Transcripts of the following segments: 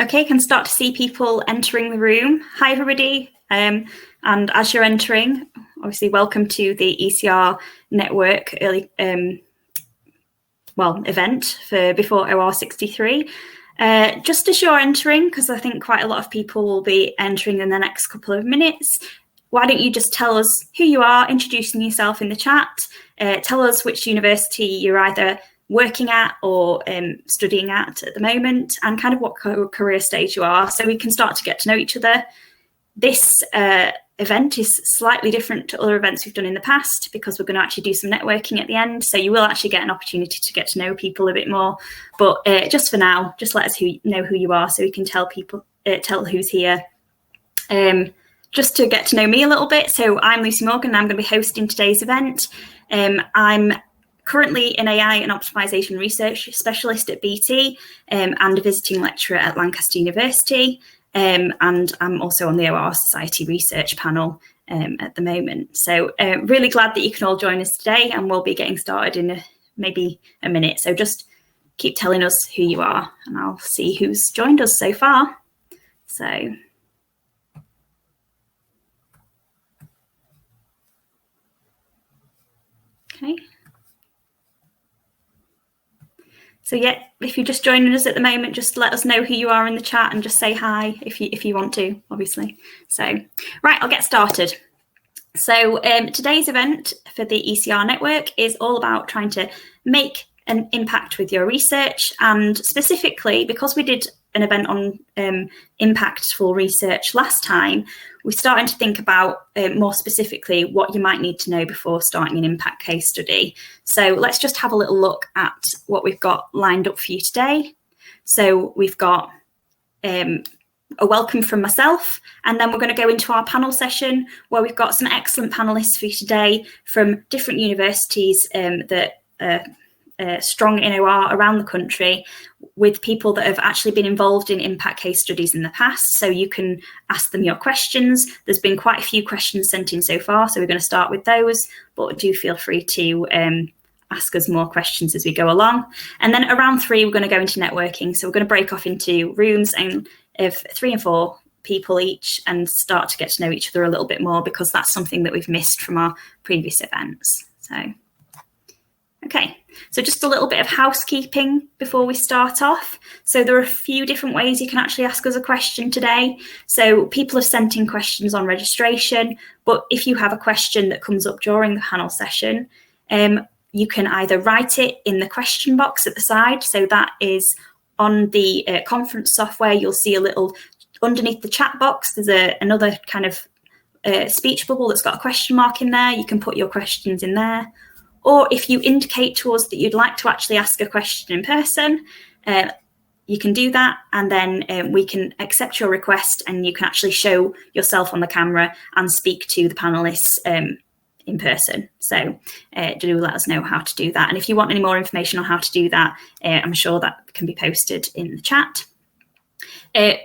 Okay, can start to see people entering the room. Hi, everybody. And as you're entering, obviously, welcome to the ECR network event for before OR63. Just as you're entering, because I think quite a lot of people will be entering in the next couple of minutes, why don't you just tell us who you are, introducing yourself in the chat, tell us which university you're either working at or studying at the moment, and kind of what career stage you are, so we can start to get to know each other. This event is slightly different to other events we've done in the past because we're going to actually do some networking at the end, so you will actually get an opportunity to get to know people a bit more. But just for now, just let us know who you are so we can tell people, tell who's here. Just to get to know me a little bit, so I'm Lucy Morgan and I'm going to be hosting today's event. I'm currently an AI and optimization research specialist at BT and a visiting lecturer at Lancaster University. And I'm also on the OR Society research panel at the moment. So really glad that you can all join us today, and we'll be getting started in maybe a minute. So just keep telling us who you are and I'll see who's joined us so far. So. Okay. So yeah, if you're just joining us at the moment, just let us know who you are in the chat and just say hi if you want to, obviously. So, right, I'll get started. So today's event for the ECR network is all about trying to make an impact with your research, and specifically because we did an event on impactful research last time, we're starting to think about more specifically what you might need to know before starting an impact case study. So let's just have a little look at what we've got lined up for you today. So we've got a welcome from myself, and then we're going to go into our panel session where we've got some excellent panelists for you today from different universities that are strong in OR around the country, with people that have actually been involved in impact case studies in the past, so you can ask them your questions. There's been quite a few questions sent in so far, so we're going to start with those, but do feel free to ask us more questions as we go along. And then around 3, we're going to go into networking, so we're going to break off into rooms of 3 and 4 people each and start to get to know each other a little bit more, because that's something that we've missed from our previous events. So okay, so just a little bit of housekeeping before we start off. So there are a few different ways you can actually ask us a question today. So people have sent in questions on registration, but if you have a question that comes up during the panel session, you can either write it in the question box at the side. So that is on the conference software. You'll see a little, underneath the chat box, there's another kind of speech bubble that's got a question mark in there. You can put your questions in there. Or if you indicate to us that you'd like to actually ask a question in person, you can do that, and then we can accept your request and you can actually show yourself on the camera and speak to the panelists in person. So do let us know how to do that. And if you want any more information on how to do that, I'm sure that can be posted in the chat.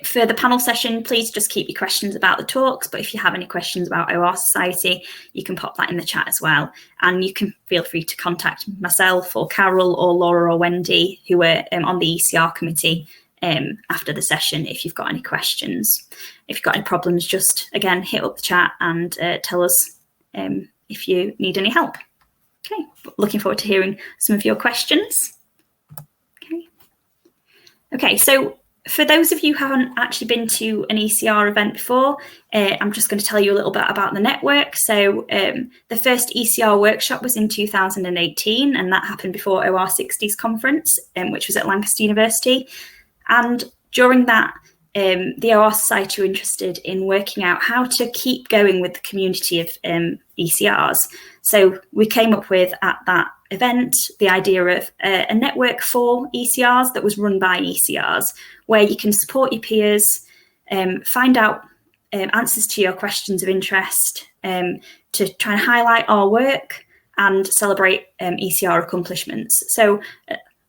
For the panel session, please just keep your questions about the talks, but if you have any questions about OR Society, you can pop that in the chat as well. And you can feel free to contact myself or Carol or Laura or Wendy, who are on the ECR committee after the session, if you've got any questions. If you've got any problems, just, again, hit up the chat and tell us if you need any help. Okay, looking forward to hearing some of your questions. Okay, so for those of you who haven't actually been to an ECR event before, I'm just going to tell you a little bit about the network. So the first ECR workshop was in 2018, and that happened before OR60's conference, which was at Lancaster University. And during that, the OR Society were interested in working out how to keep going with the community of ECRs. So we came up with, at that event, the idea of a network for ECRs that was run by ECRs, where you can support your peers, find out answers to your questions of interest, to try and highlight our work and celebrate ECR accomplishments. So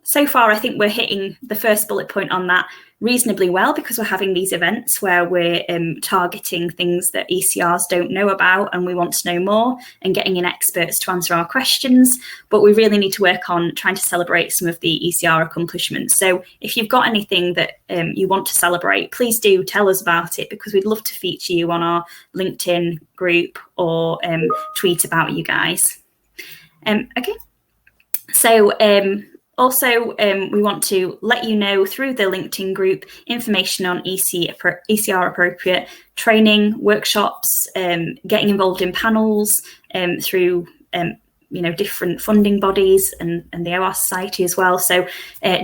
so far, I think we're hitting the first bullet point on that reasonably well, because we're having these events where we're targeting things that ECRs don't know about and we want to know more, and getting in experts to answer our questions. But we really need to work on trying to celebrate some of the ECR accomplishments. So if you've got anything that you want to celebrate, please do tell us about it, because we'd love to feature you on our LinkedIn group or tweet about you guys. Okay, so also, we want to let you know through the LinkedIn group information on ECR appropriate training, workshops, getting involved in panels through different funding bodies and the OR Society as well. So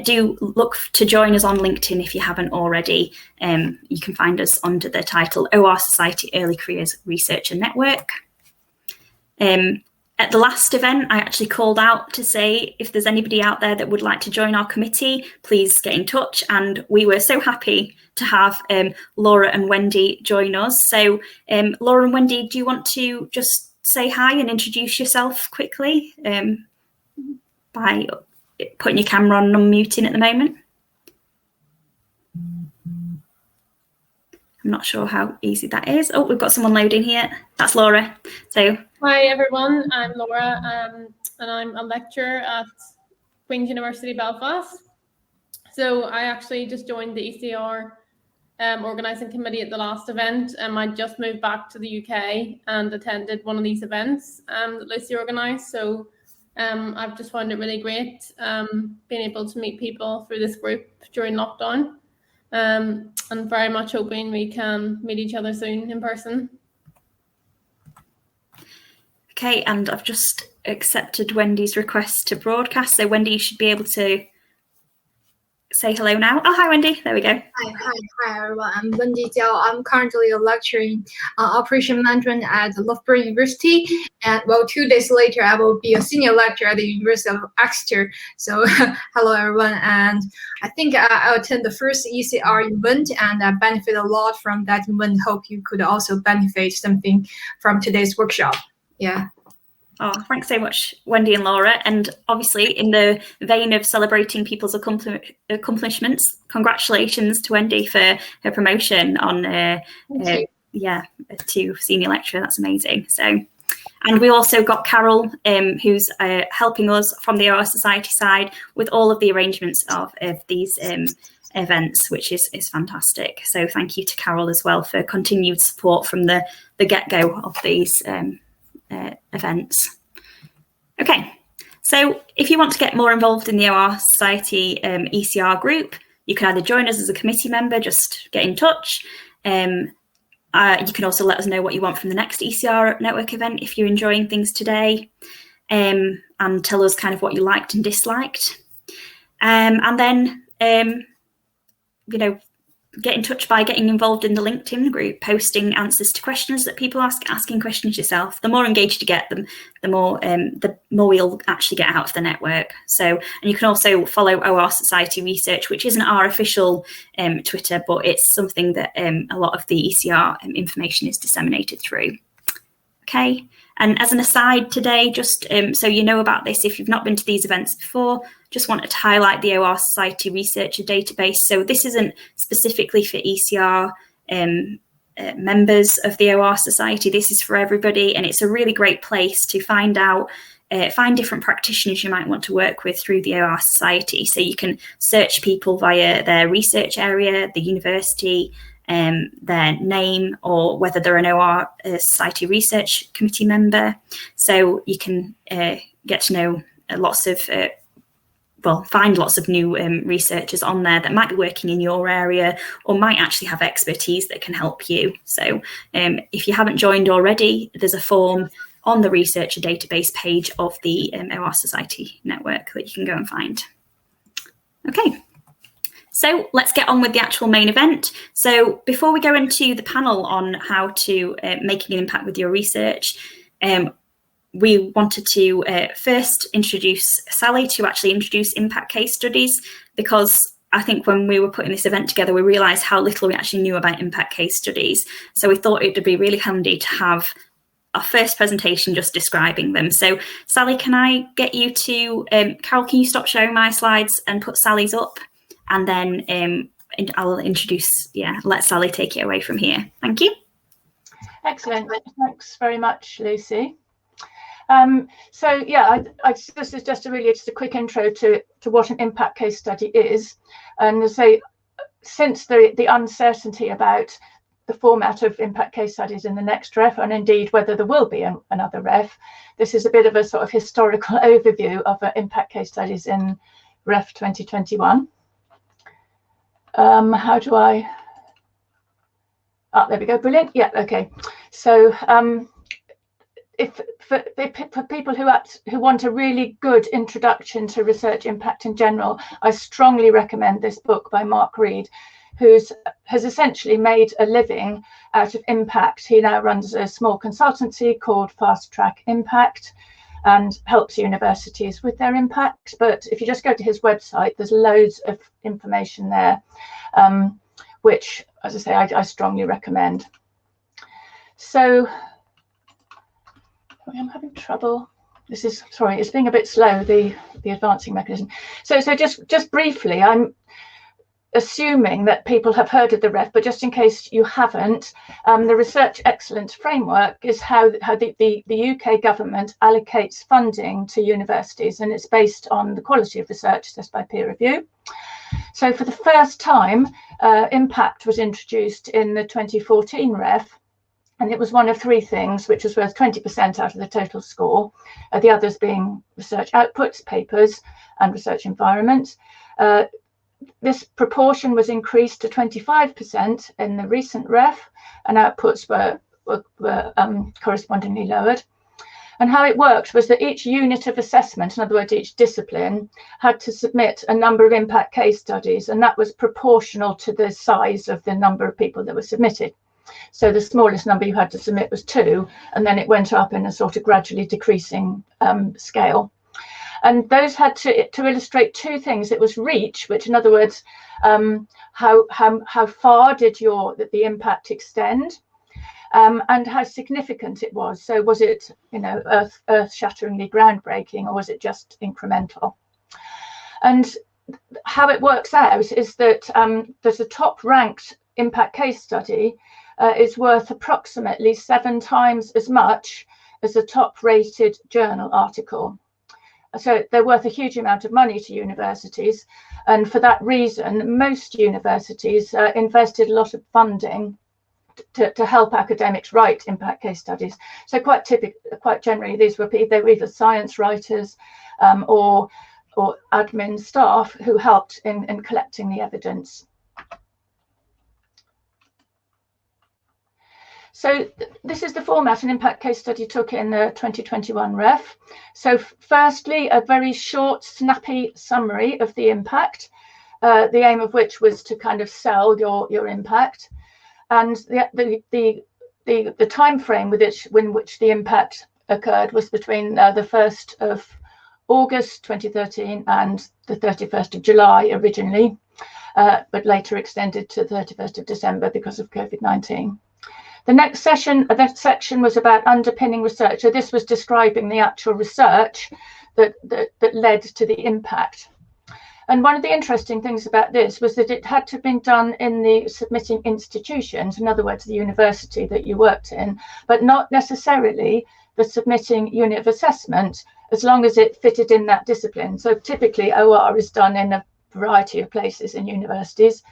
do look to join us on LinkedIn if you haven't already. You can find us under the title OR Society Early Careers Researcher Network. At the last event, I actually called out to say if there's anybody out there that would like to join our committee, please get in touch. And we were so happy to have Laura and Wendy join us. So Laura and Wendy, do you want to just say hi and introduce yourself quickly by putting your camera on and unmuting at the moment? I'm not sure how easy that is. Oh, we've got someone loading here. That's Laura. So hi everyone, I'm Laura and I'm a lecturer at Queen's University Belfast. So I actually just joined the ECR organising committee at the last event, and I just moved back to the UK and attended one of these events that Lucy organised. So I've just found it really great being able to meet people through this group during lockdown. And very much hoping we can meet each other soon in person. Okay, and I've just accepted Wendy's request to broadcast. So Wendy, you should be able to say hello now. Oh, hi, Wendy. There we go. Hi, everyone. I'm Wendy Jiao. I'm currently lecturing operation management at Loughborough University. And 2 days later, I will be a senior lecturer at the University of Exeter. So hello, everyone. And I think I attend the first ECR event and I benefit a lot from that event. Hope you could also benefit something from today's workshop. Yeah. Oh, thanks so much, Wendy and Laura. And obviously, in the vein of celebrating people's accomplishments, congratulations to Wendy for her promotion on to senior lecturer. That's amazing. So, and we also got Carol, who's helping us from the OR Society side with all of the arrangements of these events, which is fantastic. So thank you to Carol as well for continued support from the get-go of these events. Okay, so if you want to get more involved in the OR Society ECR group, you can either join us as a committee member, just get in touch. You can also let us know what you want from the next ECR network event if you're enjoying things today, and tell us kind of what you liked and disliked. And then, get in touch by getting involved in the LinkedIn group, posting answers to questions that people ask, asking questions yourself. The more engaged you get them, the more we'll actually get out of the network. So, and you can also follow OR Society Research, which isn't our official Twitter, but it's something that a lot of the ECR information is disseminated through. Okay, and as an aside today, just so you know about this, if you've not been to these events before, just wanted to highlight the OR Society Researcher database. So this isn't specifically for ECR members of the OR Society. This is for everybody, and it's a really great place to find out, find different practitioners you might want to work with through the OR Society. So you can search people via their research area, the university, their name, or whether they're an OR Society Research Committee member. So you can get to know find lots of new researchers on there that might be working in your area or might actually have expertise that can help you. So if you haven't joined already, there's a form on the researcher database page of the OR Society network that you can go and find. Okay. So let's get on with the actual main event. So before we go into the panel on how to making an impact with your research, we wanted to first introduce Sally to actually introduce impact case studies, because I think when we were putting this event together, we realised how little we actually knew about impact case studies. So we thought it would be really handy to have our first presentation just describing them. So Sally, can I get you to, Carol, can you stop sharing my slides and put Sally's up? And then I'll introduce, let Sally take it away from here. Thank you. Excellent. Thanks very much, Lucy. So yeah, this is just a quick intro to what an impact case study is. And to say, since the uncertainty about the format of impact case studies in the next REF, and indeed whether there will be another REF, this is a bit of a sort of historical overview of impact case studies in REF 2021. How do I? There we go. Brilliant. Yeah. Okay. So for people who want a really good introduction to research impact in general, I strongly recommend this book by Mark Reed, who has essentially made a living out of impact. He now runs a small consultancy called Fast Track Impact and helps universities with their impact. But if you just go to his website, there's loads of information there, which, as I say, I strongly recommend. So I'm having trouble. This is, sorry, it's being a bit slow, the advancing mechanism. So just briefly, I'm assuming that people have heard of the REF, but just in case you haven't, the Research Excellence Framework is how the UK government allocates funding to universities, and it's based on the quality of research assessed by peer review. So for the first time, impact was introduced in the 2014 REF, and it was one of three things, which was worth 20% out of the total score, the others being research outputs, papers, and research environment. This proportion was increased to 25% in the recent REF, and outputs were correspondingly lowered. And how it worked was that each unit of assessment, in other words, each discipline, had to submit a number of impact case studies, and that was proportional to the size of the number of people that were submitted. So the smallest number you had to submit was 2, and then it went up in a sort of gradually decreasing scale. And those had to illustrate two things. It was reach, which, in other words, how far did the impact extend, and how significant it was. So was it, earth-shatteringly groundbreaking, or was it just incremental? And how it works out is that there's a top-ranked impact case study is worth approximately 7 times as much as a top-rated journal article. So they're worth a huge amount of money to universities, and for that reason, most universities invested a lot of funding to help academics write impact case studies. So quite generally, they were either science writers or admin staff who helped in collecting the evidence. So this is the format an impact case study took in the 2021 REF. So firstly, a very short, snappy summary of the impact, the aim of which was to kind of sell your impact, and the time frame in which the impact occurred was between the 1st of August 2013 and the 31st of July originally, but later extended to 31st of December because of COVID-19. The next section was about underpinning research. So this was describing the actual research that led to the impact. And one of the interesting things about this was that it had to have been done in the submitting institutions, in other words, the university that you worked in, but not necessarily the submitting unit of assessment, as long as it fitted in that discipline. So typically OR is done in a variety of places in universities.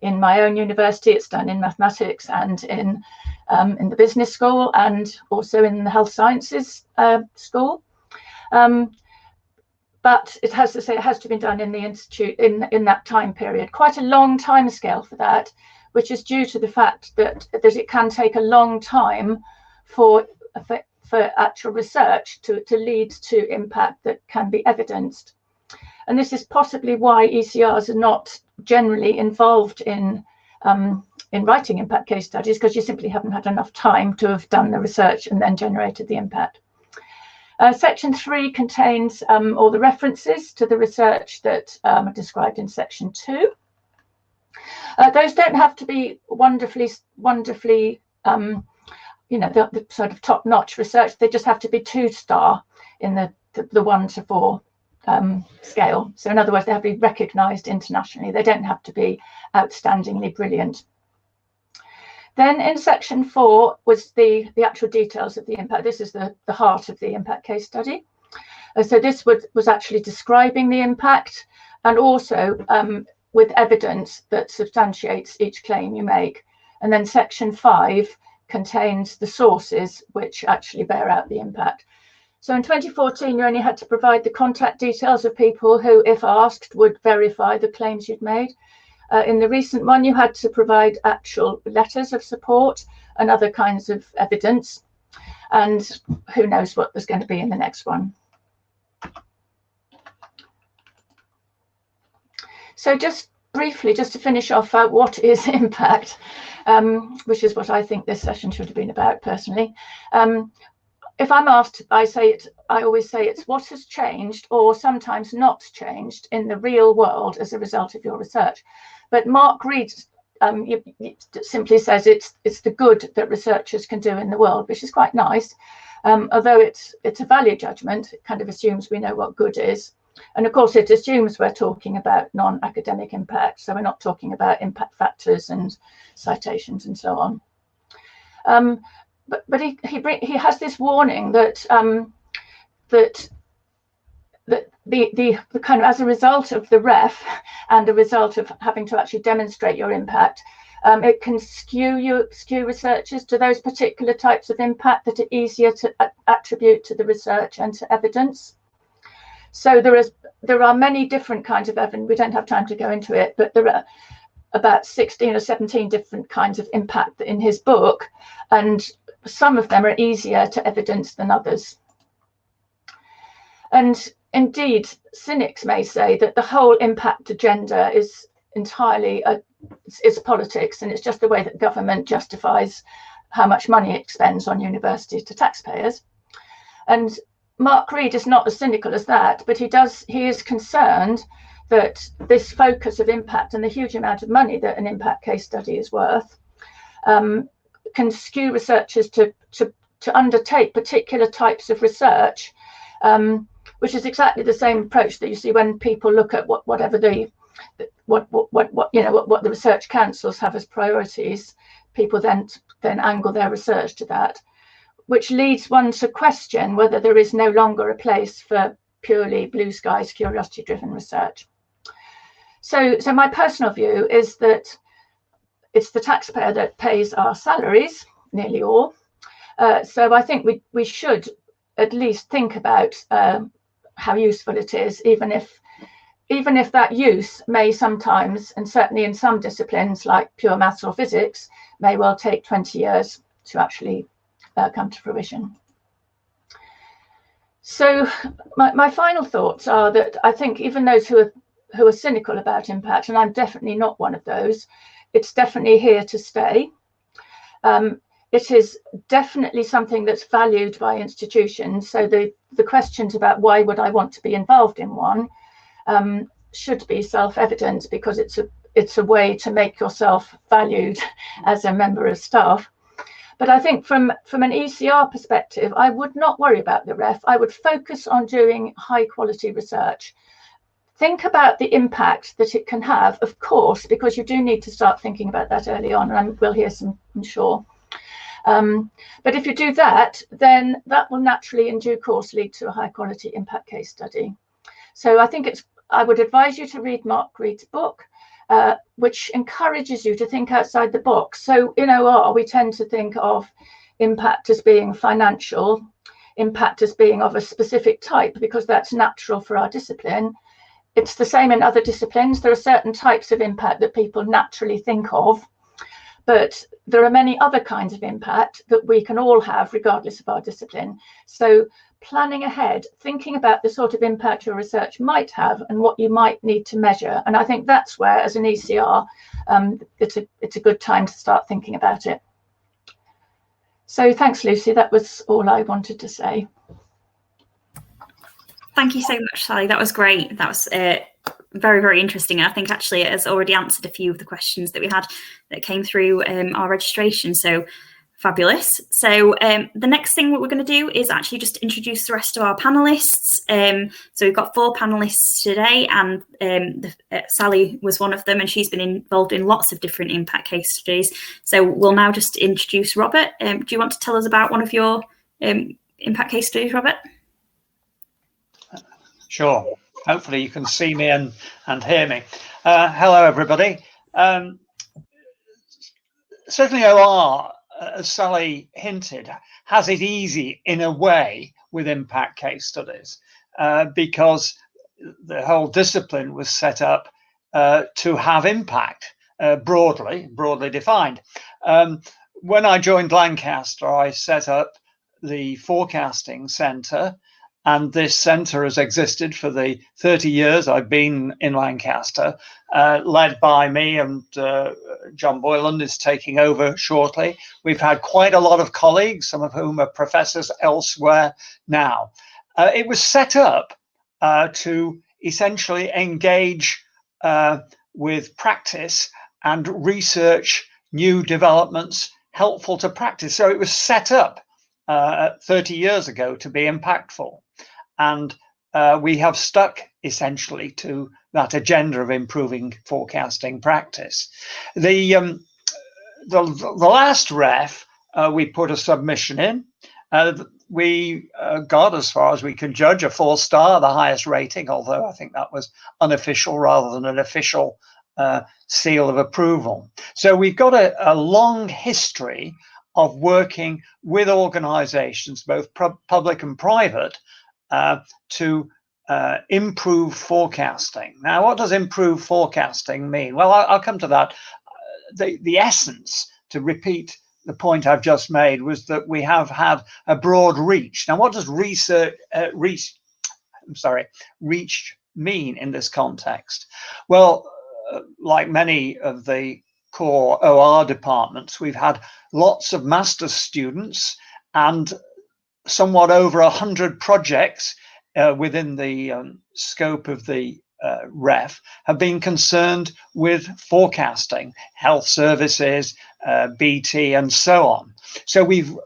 In my own university, it's done in mathematics and in the business school, and also in the health sciences school. But it has to be done in the institute in that time period. Quite a long time scale for that, which is due to the fact that it can take a long time for actual research to lead to impact that can be evidenced. And this is possibly why ECRs are not generally involved in writing impact case studies, because you simply haven't had enough time to have done the research and then generated the impact. Section 3 contains all the references to the research that are described in Section 2. Those don't have to be wonderfully the sort of top-notch research. They just have to be 2-star in the 1 to 4 scale. So in other words, they have to be recognised internationally. They don't have to be outstandingly brilliant. Then in section 4 was the actual details of the impact. This is the heart of the impact case study. So this was actually describing the impact, and also with evidence that substantiates each claim you make. And then section 5 contains the sources which actually bear out the impact. So in 2014, you only had to provide the contact details of people who, if asked, would verify the claims you'd made. In the recent one, you had to provide actual letters of support and other kinds of evidence. And who knows what there's going to be in the next one. So just briefly, just to finish off, what is impact, which is what I think this session should have been about personally. If I'm asked, I always say it's what has changed or sometimes not changed in the real world as a result of your research. But Mark Reed simply says it's the good that researchers can do in the world, which is quite nice. Although it's a value judgment, it kind of assumes we know what good is. And of course, it assumes we're talking about non-academic impact. So we're not talking about impact factors and citations and so on. But he has this warning that the kind of, as a result of the ref and a result of having to actually demonstrate your impact, it can skew researchers to those particular types of impact that are easier to attribute to the research and to evidence. So there are many different kinds of evidence. We don't have time to go into it, but there are about 16 or 17 different kinds of impact in his book, and some of them are easier to evidence than others. And indeed, cynics may say that the whole impact agenda is entirely it's politics, and it's just the way that government justifies how much money it spends on universities to taxpayers. And Mark Reed is not as cynical as that, but he is concerned that this focus of impact and the huge amount of money that an impact case study is worth can skew researchers to undertake particular types of research, which is exactly the same approach that you see when people look at what the research councils have as priorities. People then angle their research to that, which leads one to question whether there is no longer a place for purely blue skies, curiosity-driven research. So my personal view is that it's the taxpayer that pays our salaries, nearly all. So I think we should at least think about how useful it is, even if that use may sometimes, and certainly in some disciplines like pure maths or physics, may well take 20 years to actually come to fruition. So my final thoughts are that I think even those who are cynical about impact, and I'm definitely not one of those, it's definitely here to stay. It is definitely something that's valued by institutions. So the questions about why would I want to be involved in one should be self-evident, because it's a way to make yourself valued as a member of staff. But I think from an ECR perspective, I would not worry about the ref. I would focus on doing high quality research. Think about the impact that it can have, of course, because you do need to start thinking about that early on, and we'll hear some, I'm sure. But if you do that, then that will naturally in due course lead to a high quality impact case study. So I think I would advise you to read Mark Reed's book, which encourages you to think outside the box. So in OR, we tend to think of impact as being financial, impact as being of a specific type, because that's natural for our discipline. It's the same in other disciplines. There are certain types of impact that people naturally think of, but there are many other kinds of impact that we can all have regardless of our discipline. So planning ahead, thinking about the sort of impact your research might have and what you might need to measure. And I think that's where, as an ECR, it's a good time to start thinking about it. So thanks, Lucy. That was all I wanted to say. Thank you so much, Sally. That was great. That was very, very interesting. I think actually it has already answered a few of the questions that we had that came through our registration. So Fabulous. So the next thing what we're going to do is actually just introduce the rest of our panelists. So we've got 4 panelists today, and Sally was one of them, and she's been involved in lots of different impact case studies. So we'll now just introduce Robert. Do you want to tell us about one of your impact case studies, Robert? Sure. Hopefully you can see me and hear me. Hello, everybody. Certainly OR, as Sally hinted, has it easy in a way with impact case studies because the whole discipline was set up to have impact, broadly defined. When I joined Lancaster, I set up the forecasting centre, and this centre has existed for the 30 years I've been in Lancaster, led by me, and John Boyland is taking over shortly. We've had quite a lot of colleagues, some of whom are professors elsewhere now. It was set up to essentially engage with practice and research new developments helpful to practice. So it was set up 30 years ago to be impactful. And we have stuck essentially to that agenda of improving forecasting practice. The last ref, we put a submission in. We got, as far as we can judge, a 4-star, the highest rating, although I think that was unofficial rather than an official seal of approval. So we've got a long history of working with organizations, both public and private, to improve forecasting. Now, what does improve forecasting mean? Well, I'll come to that. The essence, to repeat the point I've just made, was that we have had a broad reach. Now, what does reach mean in this context? Well, like many of the core OR departments, we've had lots of master's students and somewhat over 100 projects within the scope of the ref have been concerned with forecasting, health services, BT, and so on. So we've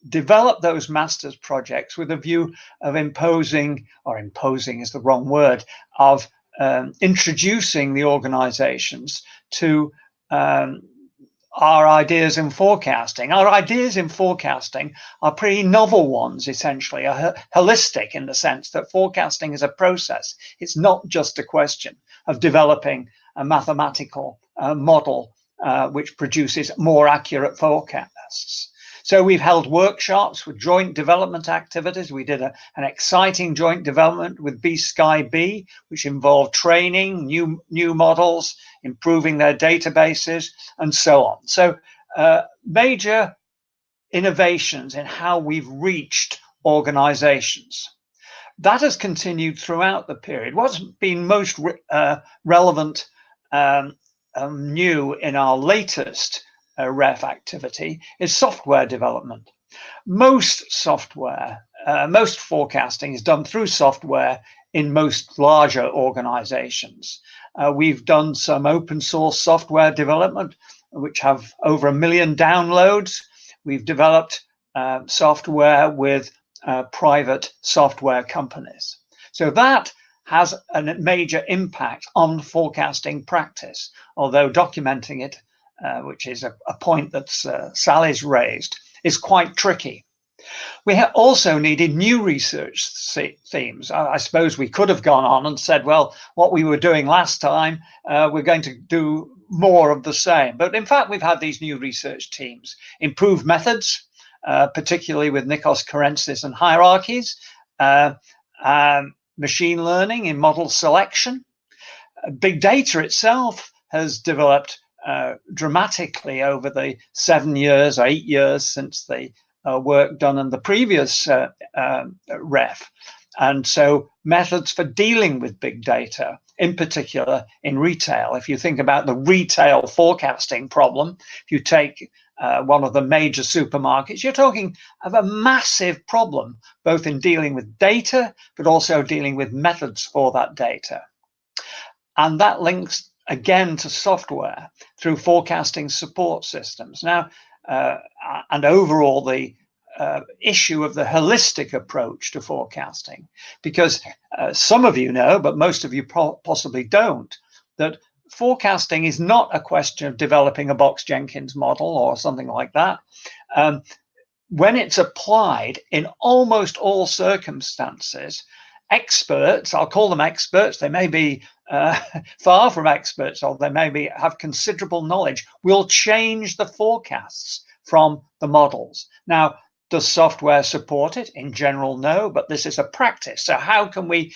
developed those master's projects with a view of imposing is the wrong word, of introducing the organizations to our ideas in forecasting. Our ideas in forecasting are pretty novel ones, essentially, are holistic in the sense that forecasting is a process. It's not just a question of developing a mathematical model which produces more accurate forecasts. So we've held workshops with joint development activities. We did an exciting joint development with B-Sky-B, which involved training, new models, improving their databases, and so on. So major innovations in how we've reached organizations. That has continued throughout the period. What's been most relevant, new in our latest ref activity is software development. Most software, most forecasting is done through software in most larger organizations. We've done some open source software development, which have over 1 million downloads. We've developed software with private software companies. So that has a major impact on forecasting practice, although documenting it, which is a point that Sally's raised, is quite tricky. We have also needed new research themes. I suppose we could have gone on and said, well, what we were doing last time, we're going to do more of the same. But in fact, we've had these new research teams, improved methods, particularly with Nikos Kourentzis and hierarchies, machine learning in model selection. Big data itself has developed dramatically over the 7 years or 8 years since the work done in the previous ref. And so methods for dealing with big data, in particular in retail. If you think about the retail forecasting problem, if you take one of the major supermarkets, you're talking of a massive problem, both in dealing with data, but also dealing with methods for that data. And that links again to software through forecasting support systems. Now, and overall the issue of the holistic approach to forecasting, because some of you know, but most of you possibly don't, that forecasting is not a question of developing a Box-Jenkins model or something like that. When it's applied in almost all circumstances, experts, I'll call them experts, they may be far from experts, or they may have considerable knowledge, will change the forecasts from the models. Now, does software support it? In general, no, but this is a practice. So how can we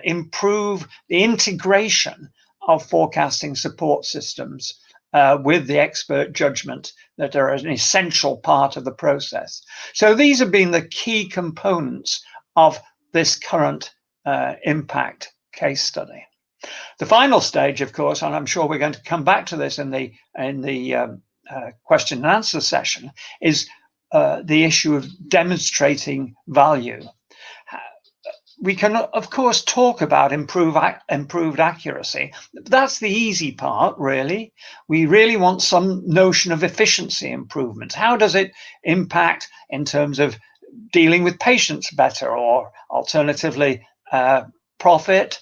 improve the integration of forecasting support systems with the expert judgment that are an essential part of the process? So these have been the key components of this current impact case study. The final stage, of course, and I'm sure we're going to come back to this in the question and answer session, is the issue of demonstrating value. We can, of course, talk about improved accuracy. That's the easy part, really. We really want some notion of efficiency improvement. How does it impact in terms of dealing with patients better, or alternatively, profit,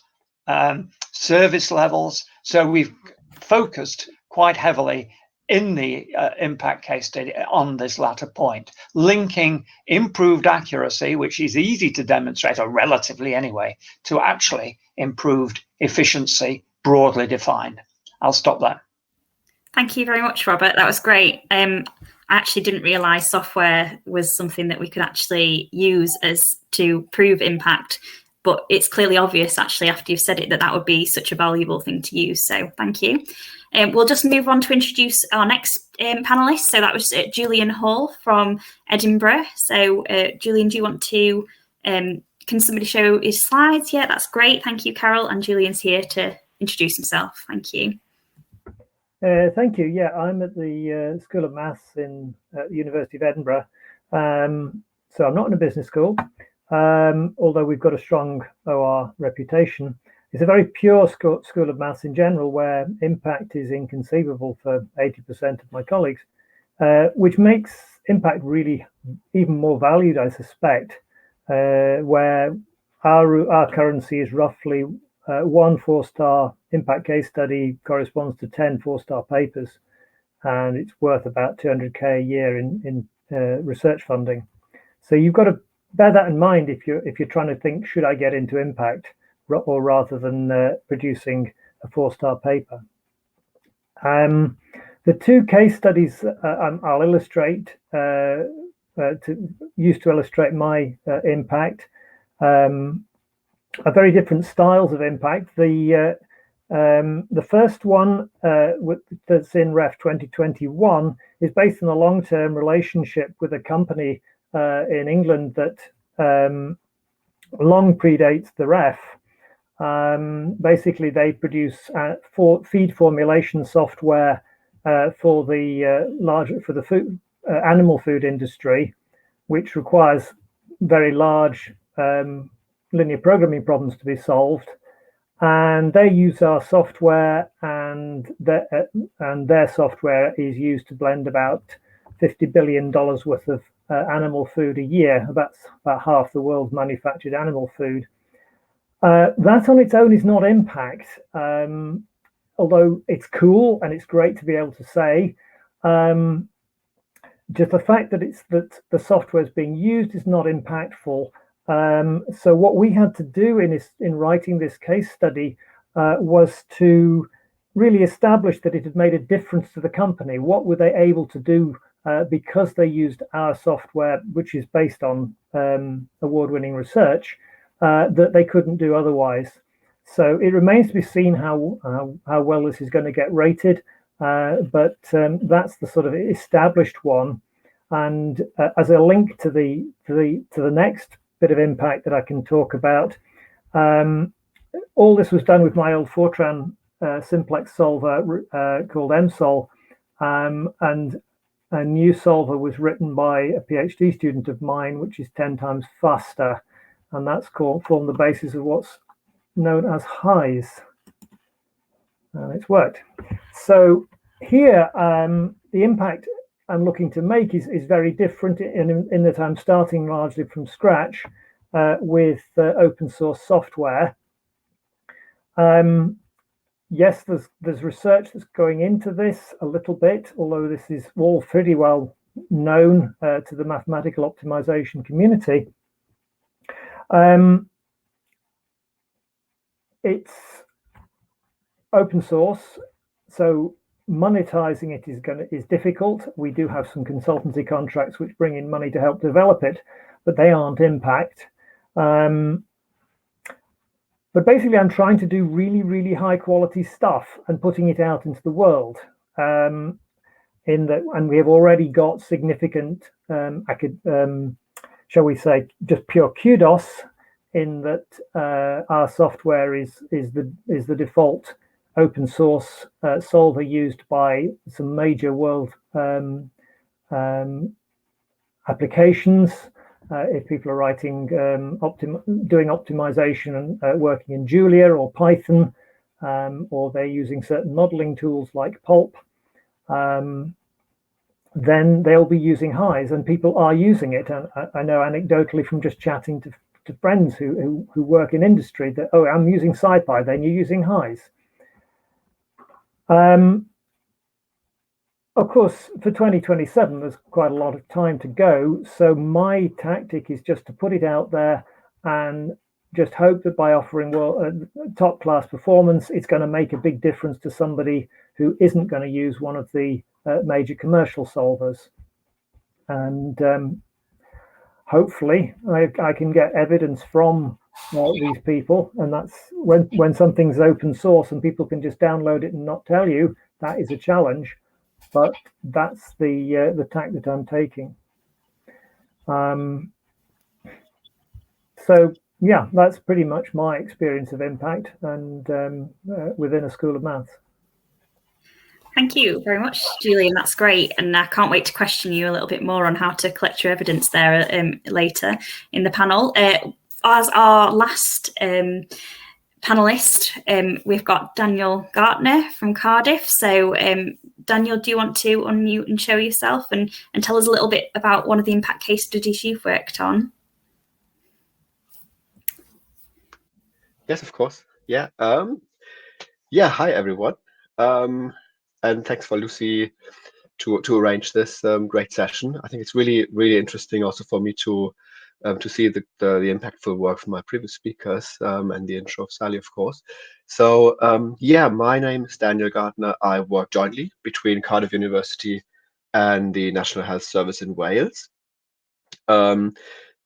service levels? So we've focused quite heavily in the impact case study on this latter point, linking improved accuracy, which is easy to demonstrate, or relatively anyway, to actually improved efficiency, broadly defined. I'll stop there. Thank you very much, Robert. That was great. I actually didn't realise software was something that we could actually use as to prove impact, but it's clearly obvious actually after you've said it that would be such a valuable thing to use. So thank you. We'll just move on to introduce our next panelist. So that was Julian Hall from Edinburgh. So Julian, do you want to, can somebody show his slides? Yeah, that's great. Thank you, Carol. And Julian's here to introduce himself. Thank you. Thank you. Yeah, I'm at the School of Maths at the University of Edinburgh. So I'm not in a business school, although we've got a strong OR reputation. It's a very pure school of maths in general, where impact is inconceivable for 80% of my colleagues, which makes impact really even more valued, I suspect, where our currency is roughly 1 4-star impact case study corresponds to 10 4-star papers, and it's worth about 200k a year in research funding. So you've got to bear that in mind if you're trying to think, should I get into impact, or rather than producing a 4-star paper. The two case studies I'll illustrate used to illustrate my impact are very different styles of impact. The first one that's in Ref 2021 is based on a long-term relationship with a company in England that long predates the Ref. Basically, they produce feed formulation software for the food, animal food industry, which requires very large linear programming problems to be solved. And they use our software, and their software is used to blend about $50 billion worth of animal food a year. That's about half the world's manufactured animal food. That on its own is not impact, although it's cool and it's great to be able to say. Just the fact that the software is being used is not impactful. So what we had to do in writing this case study was to really establish that it had made a difference to the company. What were they able to do because they used our software, which is based on award-winning research, that they couldn't do otherwise. So it remains to be seen how well this is going to get rated, but that's the sort of established one. And as a link to the next bit of impact that I can talk about, all this was done with my old Fortran simplex solver called MSOL, and a new solver was written by a PhD student of mine, which is 10 times faster, and that's formed the basis of what's known as HIES, and it's worked. So here, the impact I'm looking to make is very different in that I'm starting largely from scratch with open source software. Yes, there's research that's going into this a little bit, although this is all pretty well known to the mathematical optimization community. It's open source, so monetizing it is difficult. We do have some consultancy contracts which bring in money to help develop it, but they aren't impact. But basically, I'm trying to do really, really high quality stuff and putting it out into the world. And we have already got significant, shall we say, just pure kudos in that our software is the default open source solver used by some major world applications. If people are writing, doing optimization and working in Julia or Python, or they're using certain modeling tools like Pulp, then they'll be using Highs, and people are using it. And I know anecdotally from just chatting to friends who work in industry that, oh, I'm using SciPy, then you're using Highs. Of course, for 2027, there's quite a lot of time to go. So my tactic is just to put it out there and just hope that by offering top class performance, it's going to make a big difference to somebody who isn't going to use one of the major commercial solvers. And hopefully I can get evidence from these people. And that's when something's open source and people can just download it and not tell you, that is a challenge. But that's the tack that I'm taking. So yeah, that's pretty much my experience of impact and within a school of maths. Thank you very much, Julian. That's great. And I can't wait to question you a little bit more on how to collect your evidence there later in the panel. As our last panelist, we've got Daniel Gartner from Cardiff. So Daniel, do you want to unmute and show yourself and tell us a little bit about one of the impact case studies you've worked on? Yes, of course. Yeah. Hi, everyone. And thanks for Lucy to arrange this great session. I think it's really, really interesting also for me to see the impactful work from my previous speakers and the intro of Sally, of course. So my name is Daniel Gardner. I work jointly between Cardiff University and the National Health Service in Wales.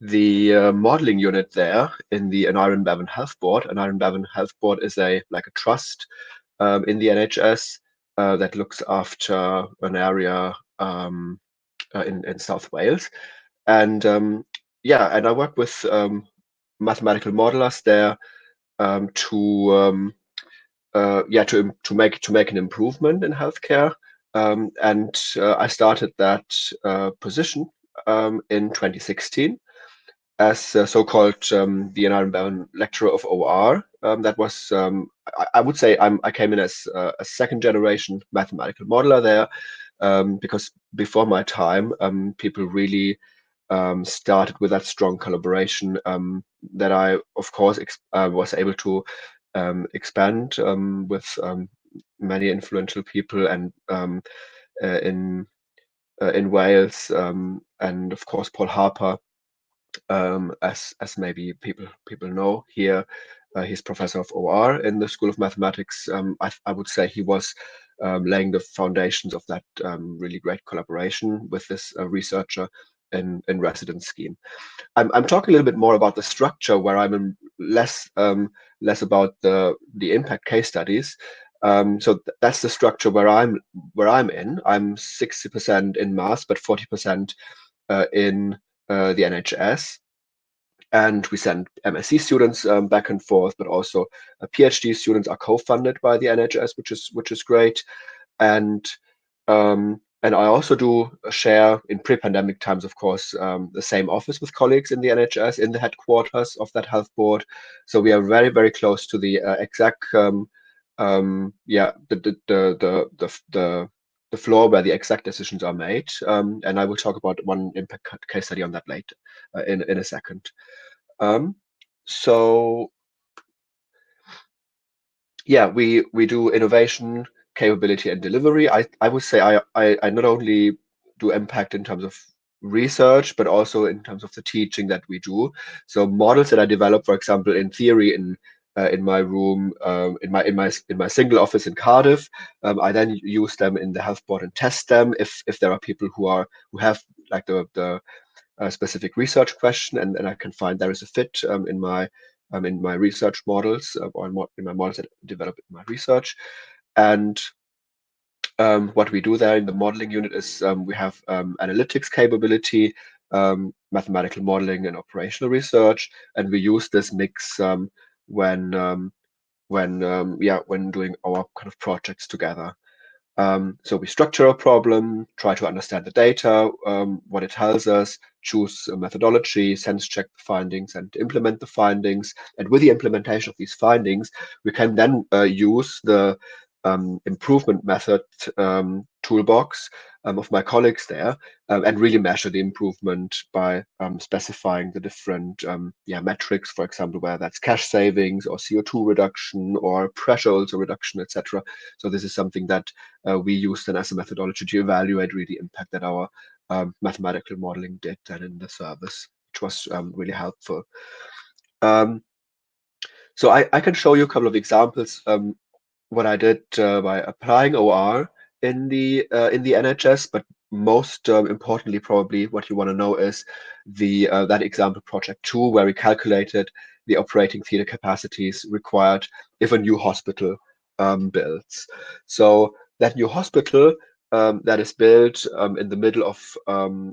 The modeling unit there in the Aneurin Bevan Health Board. Aneurin Bevan Health Board is like a trust in the NHS that looks after an area in South Wales. And and I work with mathematical modelers there to make an improvement in healthcare. I started that position in 2016 as so-called the Aneurin Bevan Lecturer of OR. That was I would say I came in as a second-generation mathematical modeler there because before my time people really started with that strong collaboration that I, of course, was able to expand with many influential people and in Wales and of course Paul Harper, as maybe people know here. He's professor of OR in the School of Mathematics. I would say he was laying the foundations of that really great collaboration with this researcher in residence scheme. I'm talking a little bit more about the structure where I'm less about the impact case studies. So that's the structure where I'm in. I'm 60% in maths, but 40% in the NHS. And we send MSc students back and forth, but also PhD students are co-funded by the NHS, which is great. And I also do share in pre-pandemic times, of course, the same office with colleagues in the NHS in the headquarters of that health board. So we are very, very close to the exact the the floor where the exact decisions are made. And I will talk about one impact case study on that later in a second. So yeah, we do innovation, capability, and delivery. I would say I not only do impact in terms of research, but also in terms of the teaching that we do. So models that I develop, for example, in theory in my room, in my single office in Cardiff, I then use them in the health board and test them if there are people who have like the specific research question, and I can find there is a fit in my research models or in my models that I develop in my research. And what we do there in the modeling unit is we have analytics capability, mathematical modeling, and operational research, and we use this mix when doing our kind of projects together. So we structure a problem, try to understand the data, what it tells us, choose a methodology, sense check the findings, and implement the findings. And with the implementation of these findings, we can then use the improvement method toolbox of my colleagues there and really measure the improvement by specifying the different metrics, for example, whether that's cash savings or CO2 reduction or pressure also reduction, etc. So this is something that we use then as a methodology to evaluate really the impact that our mathematical modeling did then in the service, which was really helpful. So I can show you a couple of examples what I did by applying OR in the NHS, but most importantly, probably what you want to know is that example project 2, where we calculated the operating theatre capacities required if a new hospital builds. So that new hospital that is built in the middle of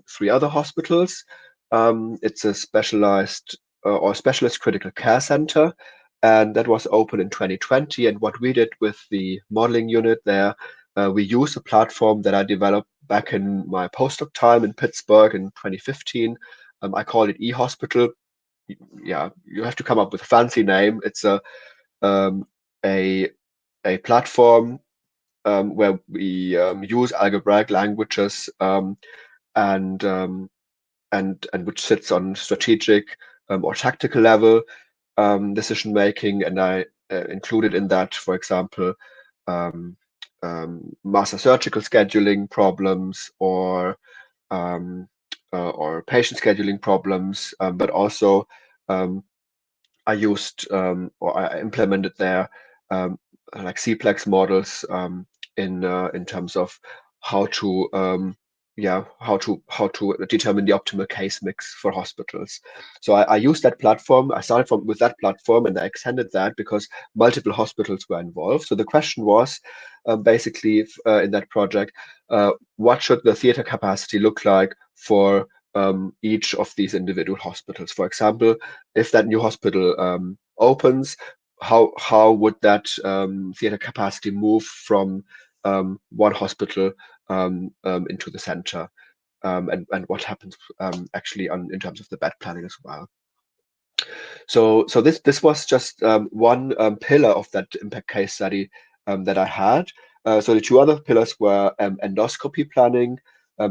3 other hospitals. It's a specialized or specialist critical care center, and that was open in 2020. And what we did with the modeling unit there, we used a platform that I developed back in my postdoc time in Pittsburgh in 2015. I called it eHospital. Yeah, you have to come up with a fancy name. It's a platform where we use algebraic languages and which sits on strategic or tactical level decision making, and I included in that, for example, master surgical scheduling problems or patient scheduling problems, but also I used or I implemented there like CPLEX models in terms of how to determine the optimal case mix for hospitals. So I used that platform. I started with that platform, and I extended that because multiple hospitals were involved. So the question was basically in that project, what should the theater capacity look like for each of these individual hospitals? For example, if that new hospital opens, how would that theater capacity move from one hospital into the center, and what happens actually in terms of the bed planning as well. So this was just one pillar of that impact case study that I had. So the 2 other pillars were endoscopy planning,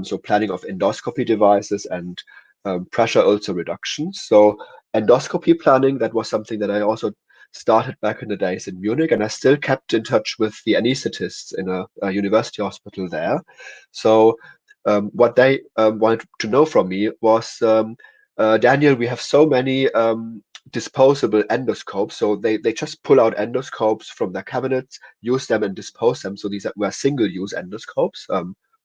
so planning of endoscopy devices, and pressure ulcer reduction. So endoscopy planning, that was something that I also started back in the days in Munich, and I still kept in touch with the anesthetists in a university hospital there. So what they wanted to know from me was, Daniel, we have so many disposable endoscopes. So they just pull out endoscopes from their cabinets, use them and dispose them. So these were single-use endoscopes,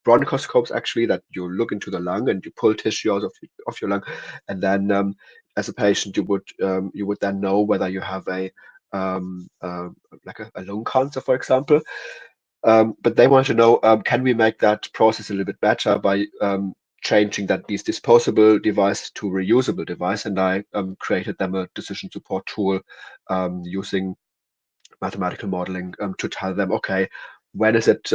bronchoscopes actually, that you look into the lung and you pull tissue out of your lung, and then as a patient you would then know whether you have a like a lung cancer, for example. But they want to know, can we make that process a little bit better by changing these disposable devices to reusable device? And I created them a decision support tool using mathematical modeling to tell them, okay, when does it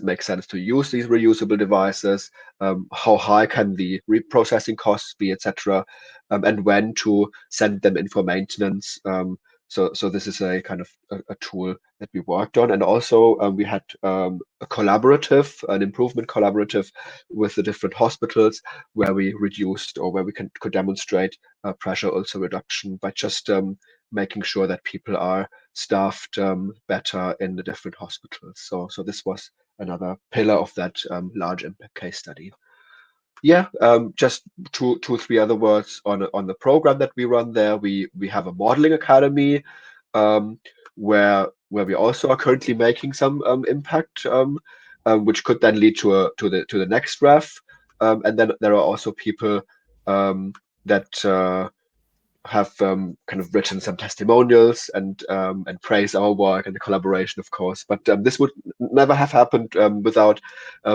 make sense to use these reusable devices? How high can the reprocessing costs be, etc., and when to send them in for maintenance So this is a kind of a tool that we worked on, and also we had an improvement collaborative with the different hospitals where we reduced, or where we could demonstrate pressure ulcer reduction by just making sure that people are staffed better in the different hospitals. So this was another pillar of that large impact case study. Yeah, just two, 3 other words on the program that we run there. We have a modeling academy where we also are currently making some impact, which could then lead to the next ref. And then there are also people that have kind of written some testimonials and praise our work and the collaboration, of course. But this would never have happened without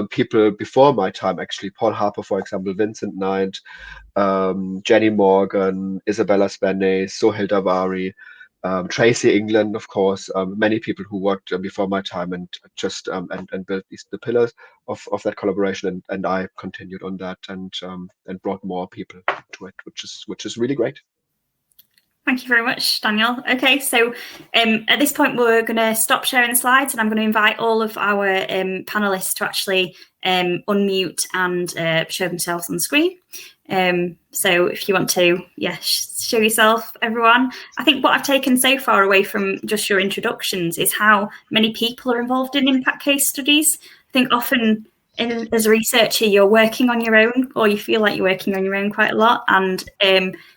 people before my time, actually. Paul Harper, for example, Vincent Knight, Jenny Morgan, Isabella Spenne, Sohail Davari, Tracy England, of course, many people who worked before my time and just and built the pillars of that collaboration, and I continued on that and brought more people to it, which is really great. Thank you very much, Daniel. Okay, so at this point, we're going to stop sharing the slides, and I'm going to invite all of our panelists to actually unmute and show themselves on the screen. So if you want to, show yourself, everyone. I think what I've taken so far away from just your introductions is how many people are involved in impact case studies. I think often as a researcher, you're working on your own, or you feel like you're working on your own quite a lot. And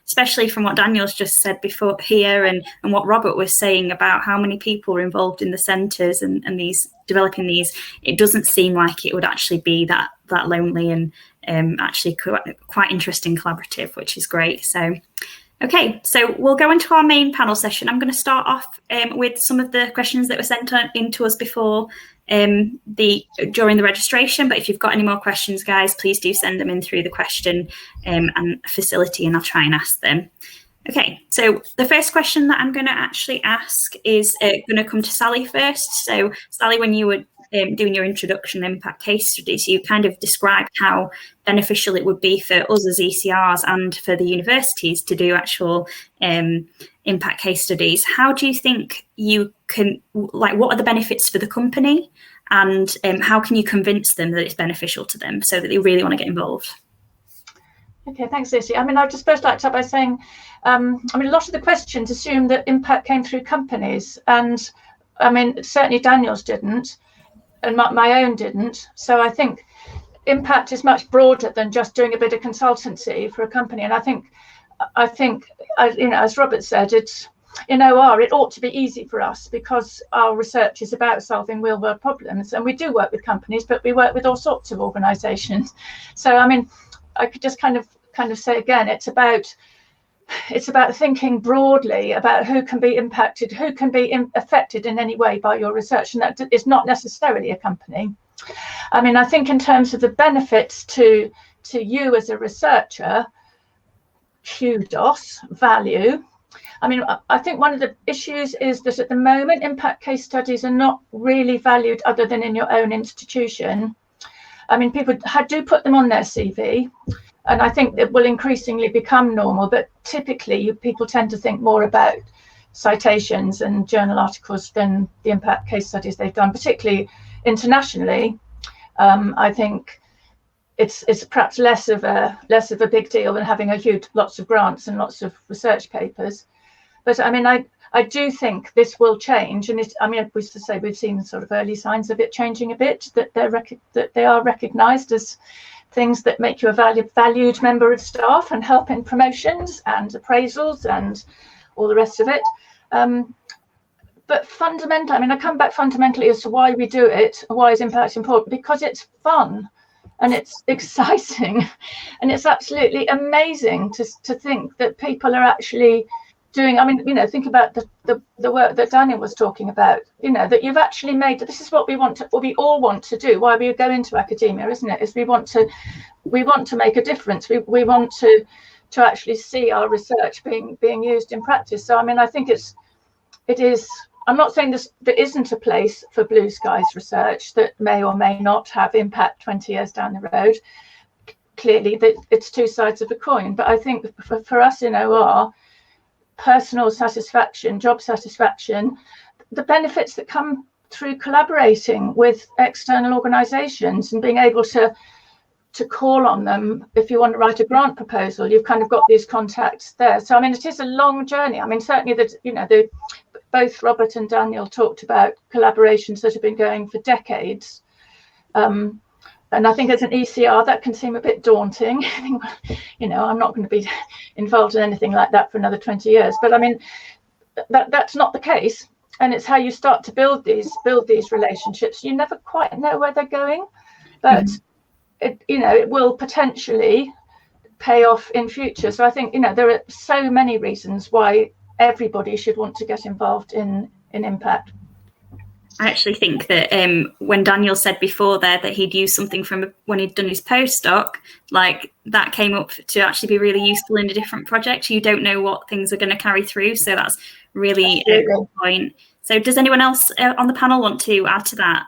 especially from what Daniel's just said before here, and what Robert was saying about how many people are involved in the centres and these developing these, it doesn't seem like it would actually be that lonely, and actually quite interesting collaborative, which is great. So okay, so we'll go into our main panel session. I'm going to start off with some of the questions that were sent in to us before during the registration. But if you've got any more questions, guys, please do send them in through the question and facility, and I'll try and ask them. Okay, so the first question that I'm going to actually ask is going to come to Sally first. So Sally, when you were doing your introduction impact case studies, you kind of described how beneficial it would be for us as ECRs and for the universities to do actual impact case studies. How do you think you can, what are the benefits for the company, and how can you convince them that it's beneficial to them so that they really want to get involved? Okay, thanks, Lucy. I mean, I'd just first like to start by saying, a lot of the questions assume that impact came through companies, and I mean, certainly Daniel's didn't, and my own didn't. So I think impact is much broader than just doing a bit of consultancy for a company. And I think, as Robert said, it's in OR, it ought to be easy for us because our research is about solving real world problems, and we do work with companies, but we work with all sorts of organisations. So I mean, I could just kind of say again, it's about thinking broadly about who can be impacted, who can be affected in any way by your research, and that is not necessarily a company. I mean, I think in terms of the benefits to you as a researcher, kudos, value. I mean, I think one of the issues is that at the moment, impact case studies are not really valued other than in your own institution. I mean, people do put them on their CV, and I think it will increasingly become normal, but typically people tend to think more about citations and journal articles than the impact case studies they've done, particularly internationally. I think it's perhaps less of a big deal than having lots of grants and lots of research papers. But I mean, I do think this will change, and we've seen sort of early signs of it changing a bit, that they are recognised as things that make you a valued member of staff and help in promotions and appraisals and all the rest of it. But fundamentally, I mean, I come back fundamentally as to why we do it, why is impact important, because it's fun and it's exciting, and it's absolutely amazing to think that people are actually doing. I mean, think about the work that Daniel was talking about, that you've actually made. This is what we all want to do. Why we go into academia, isn't it? Is we want to make a difference. We want to actually see our research being used in practice. So I mean, I think it is. I'm not saying there isn't a place for blue skies research that may or may not have impact 20 years down the road. Clearly, it's two sides of the coin. But I think for us in OR, personal satisfaction, job satisfaction, the benefits that come through collaborating with external organizations and being able to call on them if you want to write a grant proposal. You've kind of got these contacts there. So I mean, it is a long journey. I mean, certainly both Robert and Daniel talked about collaborations that have been going for decades. And I think as an ECR, that can seem a bit daunting. I'm not going to be involved in anything like that for another 20 years. But I mean, that's not the case. And it's how you start to build these relationships. You never quite know where they're going, but it will potentially pay off in future. So I think, there are so many reasons why everybody should want to get involved in impact. I actually think that when Daniel said before there that he'd used something from when he'd done his postdoc, like that came up to actually be really useful in a different project. You don't know what things are going to carry through. So that's really a good point. So does anyone else on the panel want to add to that?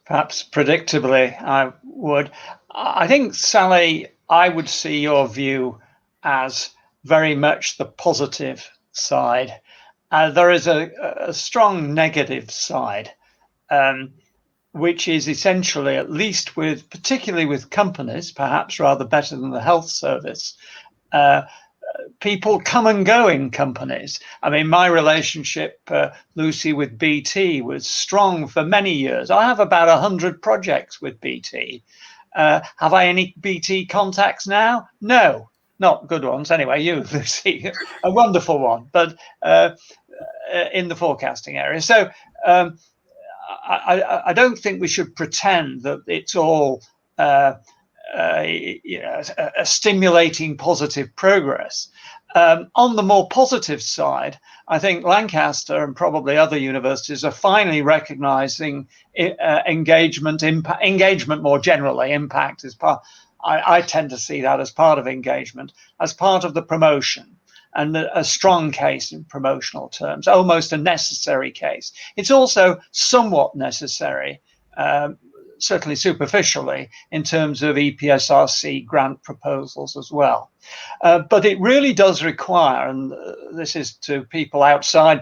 Perhaps predictably, I would. I think, Sally, I would see your view as very much the positive side. There is a strong negative side, which is essentially, at least particularly with companies, perhaps rather better than the health service, people come and go in companies. I mean, my relationship, Lucy, with BT was strong for many years. I have about 100 projects with BT. Have I any BT contacts now? No, not good ones. Anyway, you, Lucy, a wonderful one, but in the forecasting area. So I don't think we should pretend that it's all a stimulating positive progress. On the more positive side, I think Lancaster and probably other universities are finally recognizing engagement more generally. Impact is part. I tend to see that as part of engagement, as part of the promotion, and a strong case in promotional terms, almost a necessary case. It's also somewhat necessary, certainly superficially, in terms of EPSRC grant proposals as well. But it really does require, and this is to people outside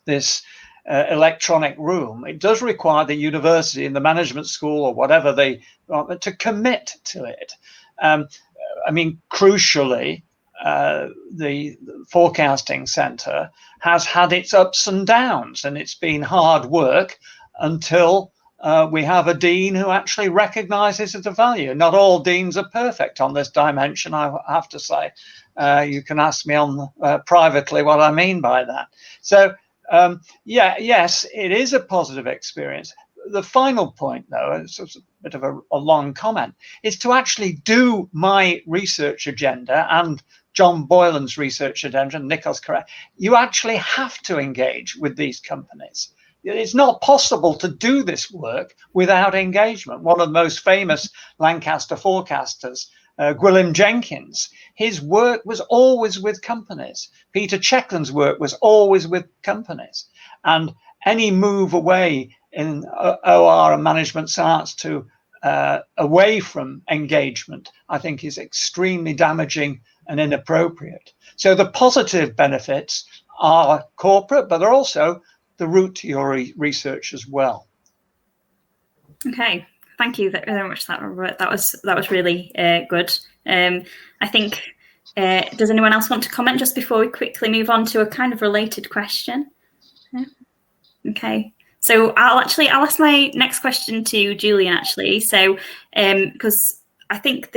this electronic room, it does require the university and the management school or whatever they want to commit to it. I mean, crucially, the forecasting centre has had its ups and downs, and it's been hard work until we have a dean who actually recognises the value. Not all deans are perfect on this dimension, I have to say. You can ask me privately what I mean by that. So, yes, it is a positive experience. The final point, though, it's a bit of a long comment, is to actually do my research agenda and John Boylan's research agenda, and Nico's correct. You actually have to engage with these companies. It's not possible to do this work without engagement. One of the most famous Lancaster forecasters, Gwilym Jenkins, his work was always with companies. Peter Checkland's work was always with companies. And any move away in OR and management science to away from engagement, I think is extremely damaging and inappropriate. So the positive benefits are corporate, but they're also the route to your research as well. Okay, thank you very much for that, Robert. That was really good. I think, does anyone else want to comment just before we quickly move on to a kind of related question? Yeah. Okay, so I'll ask my next question to Julian actually. So because I think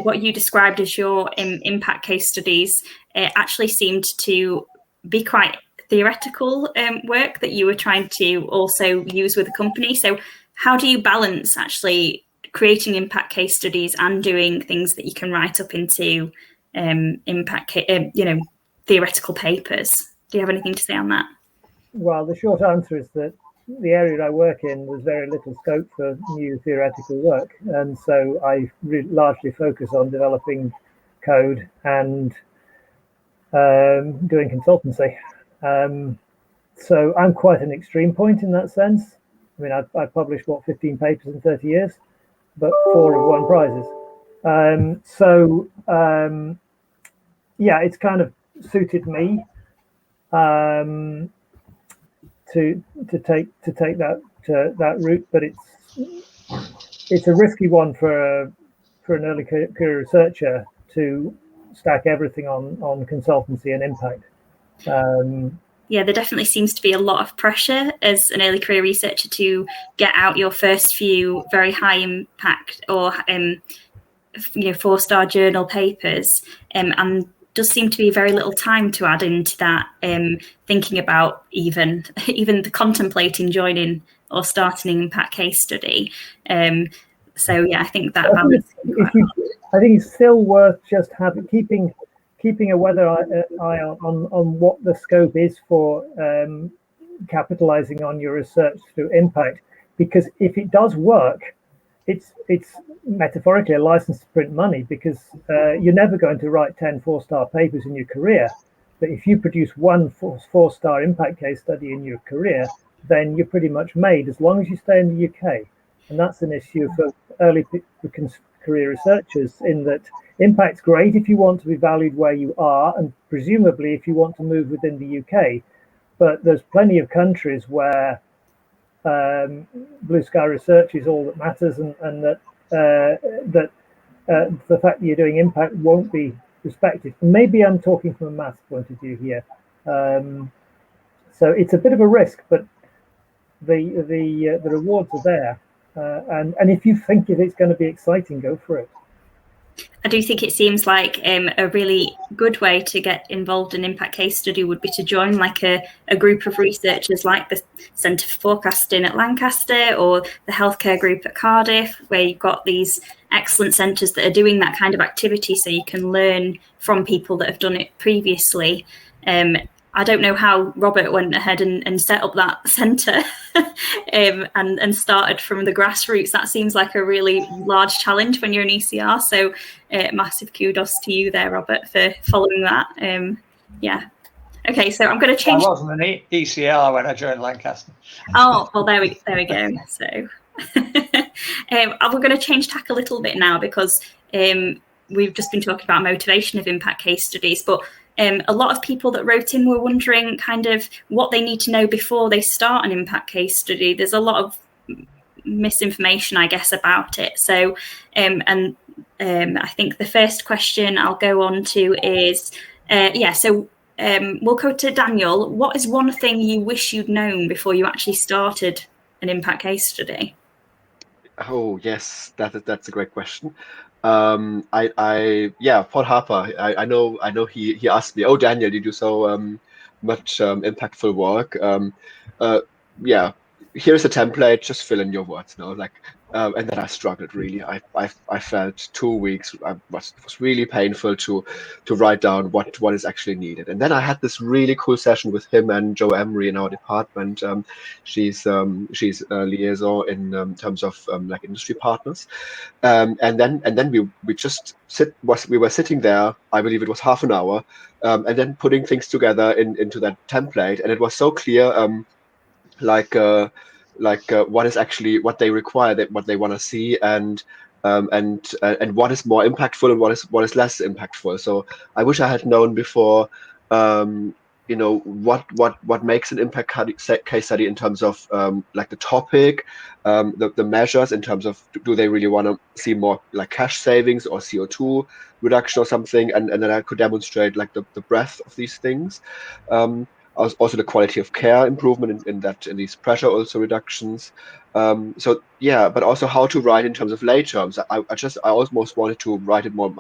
what you described as your impact case studies actually seemed to be quite theoretical work that you were trying to also use with a company. So how do you balance actually creating impact case studies and doing things that you can write up into theoretical papers? Do you have anything to say on that? Well, the short answer is that the area I work in, there's very little scope for new theoretical work. And so I largely focus on developing code and doing consultancy. So I'm quite an extreme point in that sense. I mean, I've published, 15 papers in 30 years, but 4 have won prizes. Yeah, it's kind of suited me to take that route, but it's a risky one for an early career researcher to stack everything on consultancy and impact. Yeah, there definitely seems to be a lot of pressure as an early career researcher to get out your first few very high impact or 4-star journal papers, and does seem to be very little time to add into that, thinking about even the contemplating joining or starting an impact case study. So yeah, I think that balance. I think it's still worth just keeping a weather eye on what the scope is for capitalizing on your research through impact, because if it does work, it's metaphorically a license to print money, because you're never going to write 10 4-star papers in your career. But if you produce one 4-star impact case study in your career, then you're pretty much made, as long as you stay in the UK. And that's an issue for early career researchers, in that impact's great if you want to be valued where you are, and presumably if you want to move within the UK. But there's plenty of countries where blue sky research is all that matters, and that the fact that you're doing impact won't be respected. Maybe I'm talking from a maths point of view here. So it's a bit of a risk, but the rewards are there. And if you think it's going to be exciting, go for it. I do think it seems like a really good way to get involved in impact case study would be to join like a group of researchers like the Centre for Forecasting at Lancaster or the healthcare group at Cardiff, where you've got these excellent centres that are doing that kind of activity, so you can learn from people that have done it previously. I don't know how Robert went ahead and set up that centre and started from the grassroots. That seems like a really large challenge when you're an ECR. So massive kudos to you there, Robert, for following that. Yeah. Okay, so I'm going to change. I wasn't an ECR when I joined Lancaster. Oh, well, there we go. So we're going to change tack a little bit now, because we've just been talking about motivation of impact case studies, but a lot of people that wrote in were wondering kind of what they need to know before they start an impact case study. There's a lot of misinformation, I guess, about it. So, I think the first question I'll go on to is, we'll go to Daniel. What is one thing you wish you'd known before you actually started an impact case study? Oh yes, that's a great question. Paul Harper. I know he asked me, oh Daniel, you do so much impactful work. Here's a template, just fill in your words, and then I struggled really. I felt 2 weeks. It was really painful to write down what is actually needed. And then I had this really cool session with him and Joe Emery in our department. She's a liaison in terms of industry partners. And then we just we were sitting there. I believe it was half an hour, and then putting things together into that template. And it was so clear. What is actually what they require, what they want to see, and what is more impactful and what is less impactful. So I wish I had known before, what makes an impact case study in terms of the topic, the measures in terms of do they really want to see more like cash savings or CO2 reduction or something, and then I could demonstrate the breadth of these things. Also the quality of care improvement in these pressure also reductions. But also how to write in terms of lay terms. I almost wanted to write it more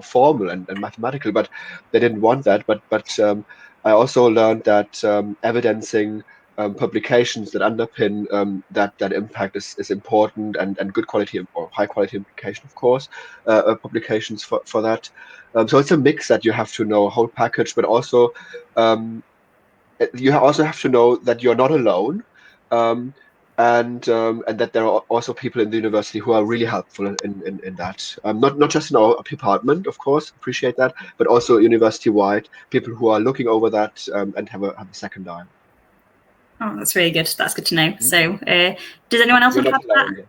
formal and mathematical, but they didn't want that. But I also learned that evidencing publications that underpin that impact is important, and good quality or high quality implication, of course, publications for that. So it's a mix that you have to know, whole package, but also you also have to know that you're not alone, and that there are also people in the university who are really helpful in that. Not just in our department, of course, appreciate that, but also university-wide, people who are looking over that and have a second eye. Oh, that's really good. That's good to know. So, does anyone else want to add that?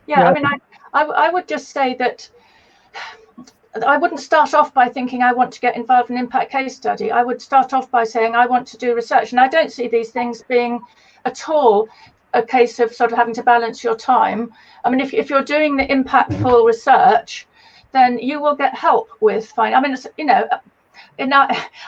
Yeah, I mean, I would just say that I wouldn't start off by thinking I want to get involved in an impact case study. I would start off by saying I want to do research. And I don't see these things being at all a case of sort of having to balance your time. I mean, if you're doing the impactful research, then you will get help with finding. I mean, you know,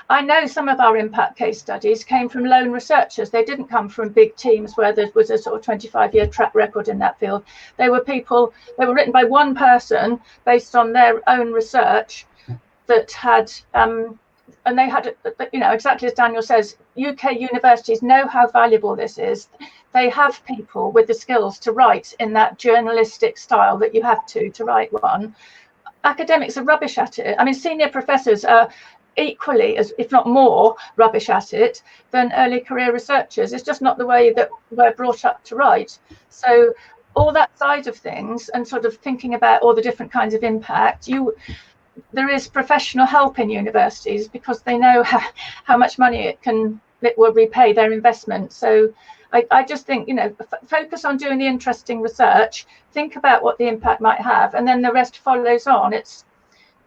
I know some of our impact case studies came from lone researchers. They didn't come from big teams where there was a sort of 25-year track record in that field. They were written by one person based on their own research that had, and they had, you know, exactly as Daniel says, UK universities know how valuable this is. They have people with the skills to write in that journalistic style that you have to write one. Academics are rubbish at it. I mean, senior professors are equally, as if not more, rubbish at it than early career researchers. It's just not the way that we're brought up to write. So all that side of things, and sort of thinking about all the different kinds of impact, there is professional help in universities because they know how much money it will repay their investment. So I just think, you know, focus on doing the interesting research, think about what the impact might have, and then the rest follows on.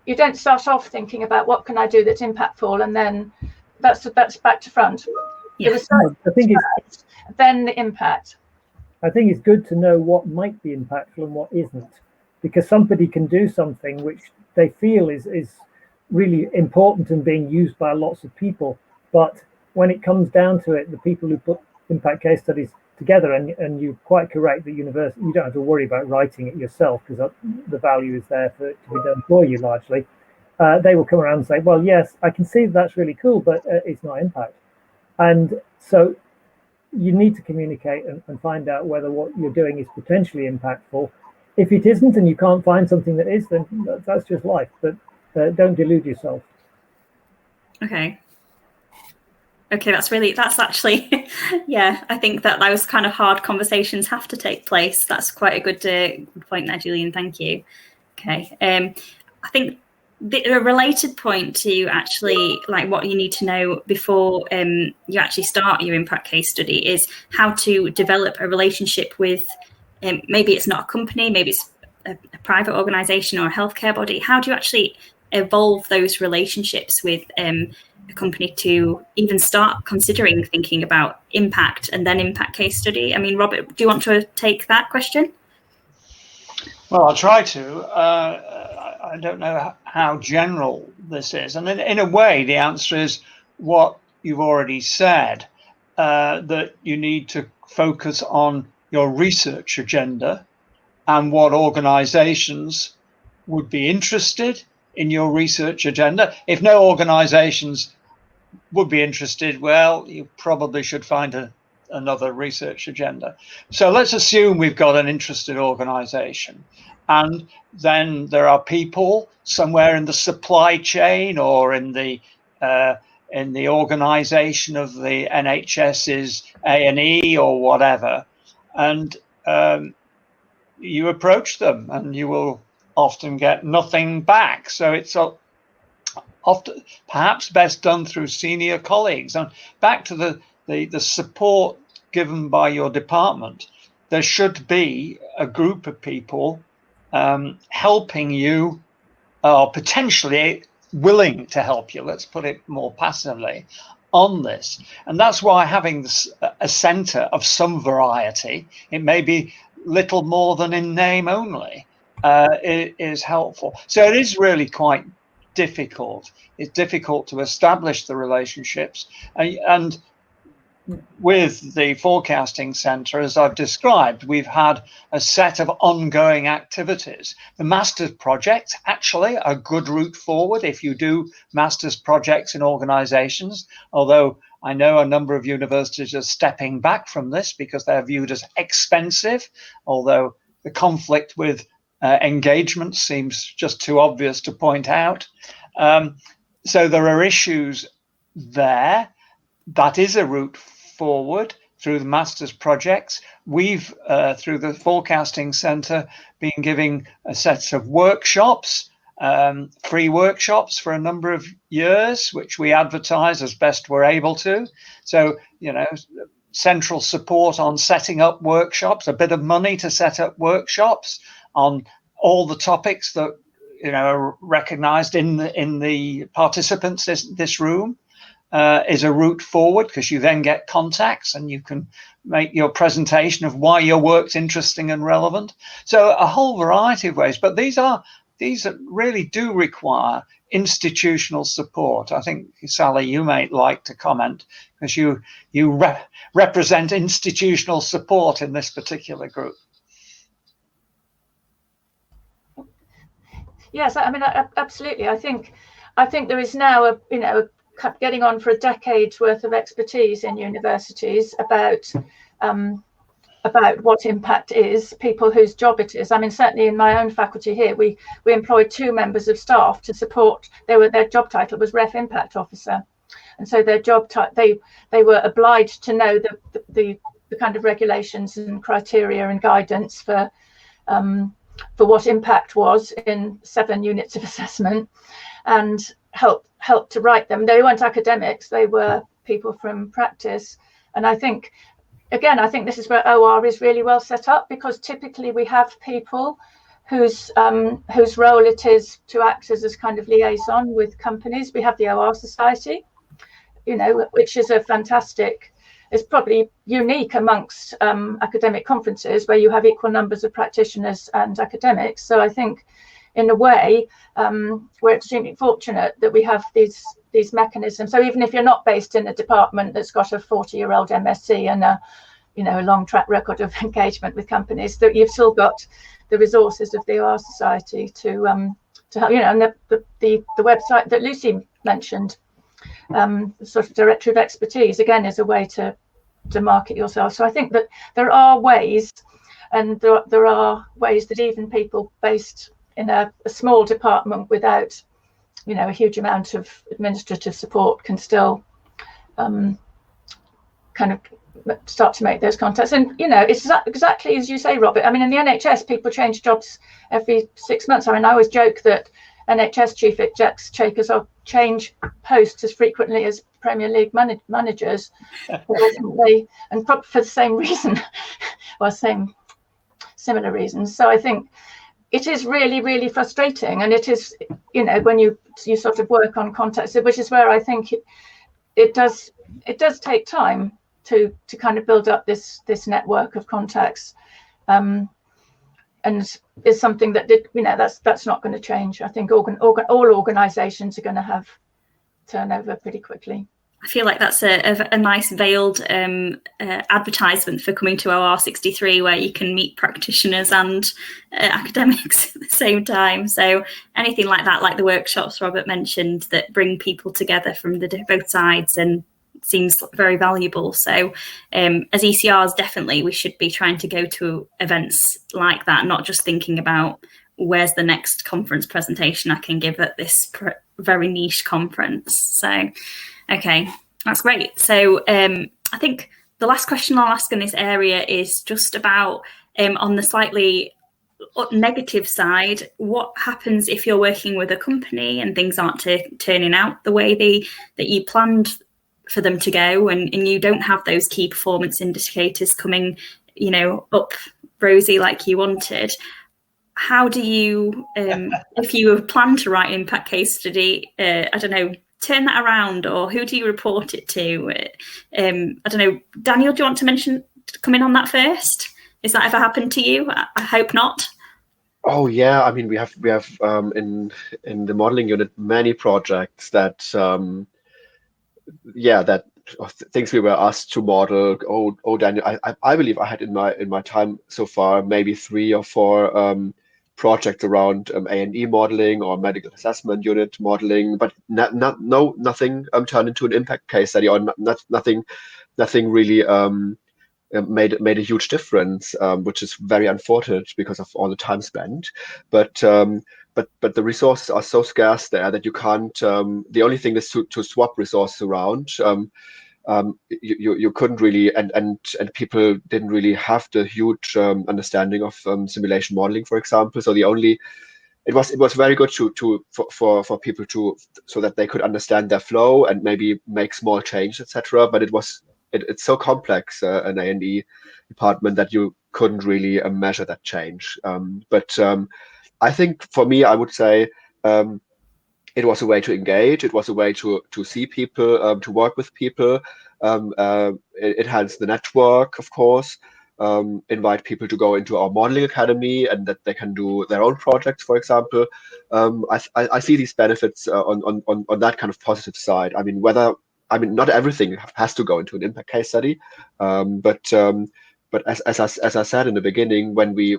You don't start off thinking about what can I do that's impactful, and then that's back to front. Yeah. I think it's then the impact. I think it's good to know what might be impactful and what isn't, because somebody can do something which they feel is really important and being used by lots of people, but when it comes down to it, the people who put impact case studies together, and you're quite correct that university, you don't have to worry about writing it yourself because the value is there for it to be done for you largely. They will come around and say, well, yes, I can see that's really cool, but it's not impact. And so you need to communicate and find out whether what you're doing is potentially impactful. If it isn't and you can't find something that is, then that's just life, but don't delude yourself. Okay, that's actually, yeah, I think that those kind of hard conversations have to take place. That's quite a good point there, Julian. Thank you. Okay, I think a related point to actually like what you need to know before you actually start your impact case study is how to develop a relationship with, maybe it's not a company, maybe it's a private organization or a healthcare body. How do you actually evolve those relationships with a company to even start considering thinking about impact and then impact case study? I mean, Robert, do you want to take that question? Well, I'll try to. I don't know how general this is. And in a way, the answer is what you've already said, that you need to focus on your research agenda and what organizations would be interested in your research agenda. If no organizations would be interested, well, you probably should find another research agenda. So let's assume we've got an interested organization, and then there are people somewhere in the supply chain or in the organization of the NHS's A&E or whatever, and you approach them and you will often get nothing back. So it's often perhaps best done through senior colleagues. And back to the support given by your department, there should be a group of people helping you, or potentially willing to help you, let's put it more passively, on this. And that's why having a centre of some variety, it may be little more than in name only, is helpful. So it is really quite difficult. It's difficult to establish the relationships, and with the forecasting centre, as I've described, we've had a set of ongoing activities. The master's projects actually are a good route forward if you do master's projects in organisations, although I know a number of universities are stepping back from this because they're viewed as expensive, although the conflict with engagement seems just too obvious to point out. So there are issues there. That is a route forward through the master's projects. We've, through the Forecasting Centre, been giving a set of workshops, free workshops for a number of years, which we advertise as best we're able to. So, you know, central support on setting up workshops, a bit of money to set up workshops on all the topics that recognized in the participants this room is a route forward, because you then get contacts and you can make your presentation of why your work's interesting and relevant. So a whole variety of ways, but these really do require institutional support. I think, Sally, you may like to comment, because you represent institutional support in this particular group. Yes, I mean, absolutely. I think there is now getting on for a decade's worth of expertise in universities about what impact is, people whose job it is. I mean, certainly in my own faculty here, we employed 2 members of staff to support. Their job title was Ref Impact Officer, and so their job they were obliged to know the kind of regulations and criteria and guidance for what impact was in 7 units of assessment, and help to write them. They weren't academics, they were people from practice. And I think this is where OR is really well set up, because typically we have people whose role it is to act as kind of liaison with companies. We have the OR Society, which is it's probably unique amongst academic conferences, where you have equal numbers of practitioners and academics. So I think, in a way, we're extremely fortunate that we have these mechanisms. So even if you're not based in a department that's got a 40-year-old MSc and a long track record of engagement with companies, that you've still got the resources of the OR Society to help. And the website that Lucy mentioned, sort of directory of expertise, again, is a way to market yourself. So I think that there are ways, and there are ways that even people based in a small department without a huge amount of administrative support can still kind of start to make those contacts. And it's exactly as you say, Robert. I mean, in the NHS, people change jobs every 6 months. I mean, I always joke that NHS chief executives change posts as frequently as Premier League managers, and probably for the same reason, or similar reasons. So I think it is really, really frustrating, and it is, when you sort of work on contacts, which is where I think it does take time to kind of build up this network of contacts, and is something that that's not going to change. I think all organisations are going to have turnover pretty quickly. I feel like that's a nice veiled advertisement for coming to OR63, where you can meet practitioners and academics at the same time. So anything like that, like the workshops Robert mentioned, that bring people together from both sides, and seems very valuable. So as ECRs, definitely we should be trying to go to events like that, not just thinking about where's the next conference presentation I can give at this very niche conference. So okay, that's great. So I think the last question I'll ask in this area is just about on the slightly negative side, what happens if you're working with a company and things aren't turning out the way that you planned for them to go, and you don't have those key performance indicators coming, up rosy like you wanted. How do you, if you plan to write an impact case study, turn that around, or who do you report it to? Daniel, do you want to come in on that first? Has that ever happened to you? I hope not. Oh yeah, I mean, we have in the modeling unit many projects that things we were asked to model. Oh Daniel, I believe I had in my time so far maybe 3 or 4 projects around A&E modeling or medical assessment unit modeling, but nothing turned into an impact case study, or nothing really made a huge difference, which is very unfortunate because of all the time spent. But the resources are so scarce there that you can't. The only thing is to swap resources around. You couldn't really, and people didn't really have the huge understanding of simulation modeling, for example. So it was very good for people so that they could understand their flow and maybe make small changes, etc. But it's so complex, an A&E department, that you couldn't really measure that change. But I think for me, I would say it was a way to engage. It was a way to see people, to work with people. It enhanced the network, of course. Invite people to go into our modeling academy and that they can do their own projects, for example. I see these benefits on that kind of positive side. I mean, not everything has to go into an impact case study, but as I said in the beginning, when we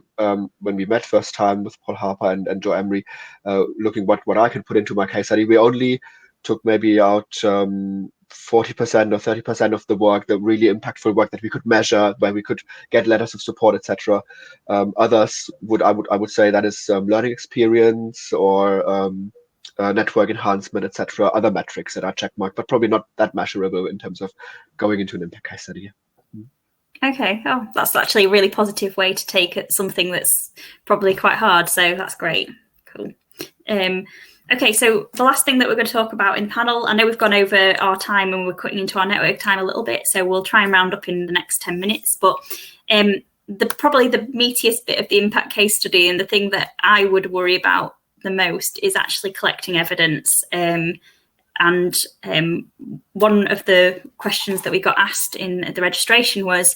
met first time with Paul Harper and Joe Emery, looking what I can put into my case study, we only took maybe out 40% or 30% of the work, the really impactful work that we could measure, where we could get letters of support, etc. Others I would say that is learning experience or network enhancement, etc. Other metrics that are checkmarked, but probably not that measurable in terms of going into an impact case study. Okay. Oh, that's actually a really positive way to take it, something that's probably quite hard. So that's great. Cool. Okay, so the last thing that we're going to talk about in the panel, I know we've gone over our time and we're cutting into our network time a little bit, so we'll try and round up in the next 10 minutes. But probably the meatiest bit of the impact case study and the thing that I would worry about the most is actually collecting evidence. And one of the questions that we got asked in the registration was,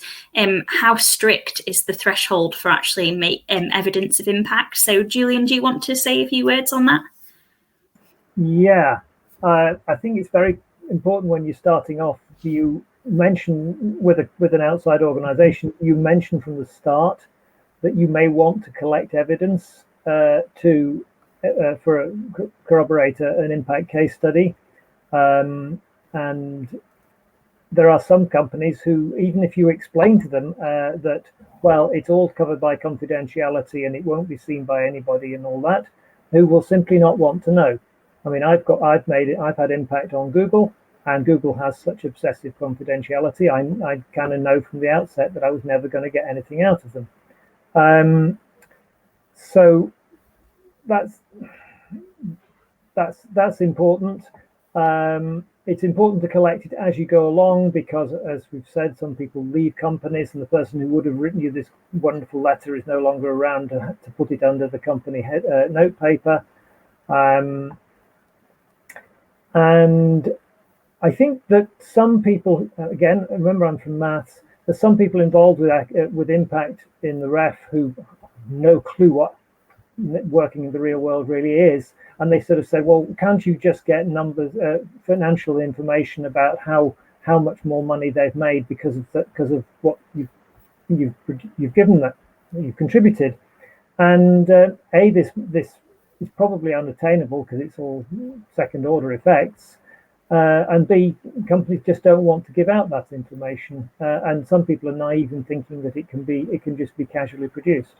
how strict is the threshold for actually evidence of impact? So Julian, do you want to say a few words on that? Yeah, I think it's very important when you're starting off, you mention with an outside organization, you mention from the start that you may want to collect evidence to corroborate an impact case study. And there are some companies who, even if you explain to them that, well, it's all covered by confidentiality and it won't be seen by anybody and all that, who will simply not want to know. I mean, I've had impact on Google, and Google has such obsessive confidentiality. I kind of know from the outset that I was never going to get anything out of them. So that's important. It's important to collect it as you go along, because, as we've said, some people leave companies, and the person who would have written you this wonderful letter is no longer around to put it under the company note paper. And I think that some people, again, remember I'm from maths, there's some people involved with impact in the ref who have no clue what working in the real world really is. And they sort of say, well, can't you just get numbers, financial information about how much more money they've made because of what you've given them, you've contributed. And this is probably unattainable because it's all second order effects. And B, companies just don't want to give out that information. And some people are naive in thinking that it can just be casually produced.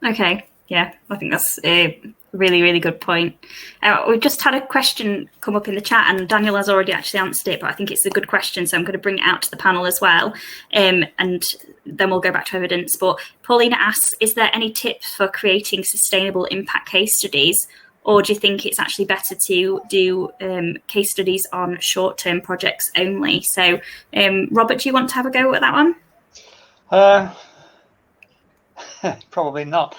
Okay, yeah, I think that's a really, really good point. We've just had a question come up in the chat, and Daniel has already actually answered it, but I think it's a good question, so I'm going to bring it out to the panel as well, and then we'll go back to evidence. But Paulina asks, is there any tips for creating sustainable impact case studies, or do you think it's actually better to do case studies on short-term projects only? So, Robert, do you want to have a go at that one? Probably not.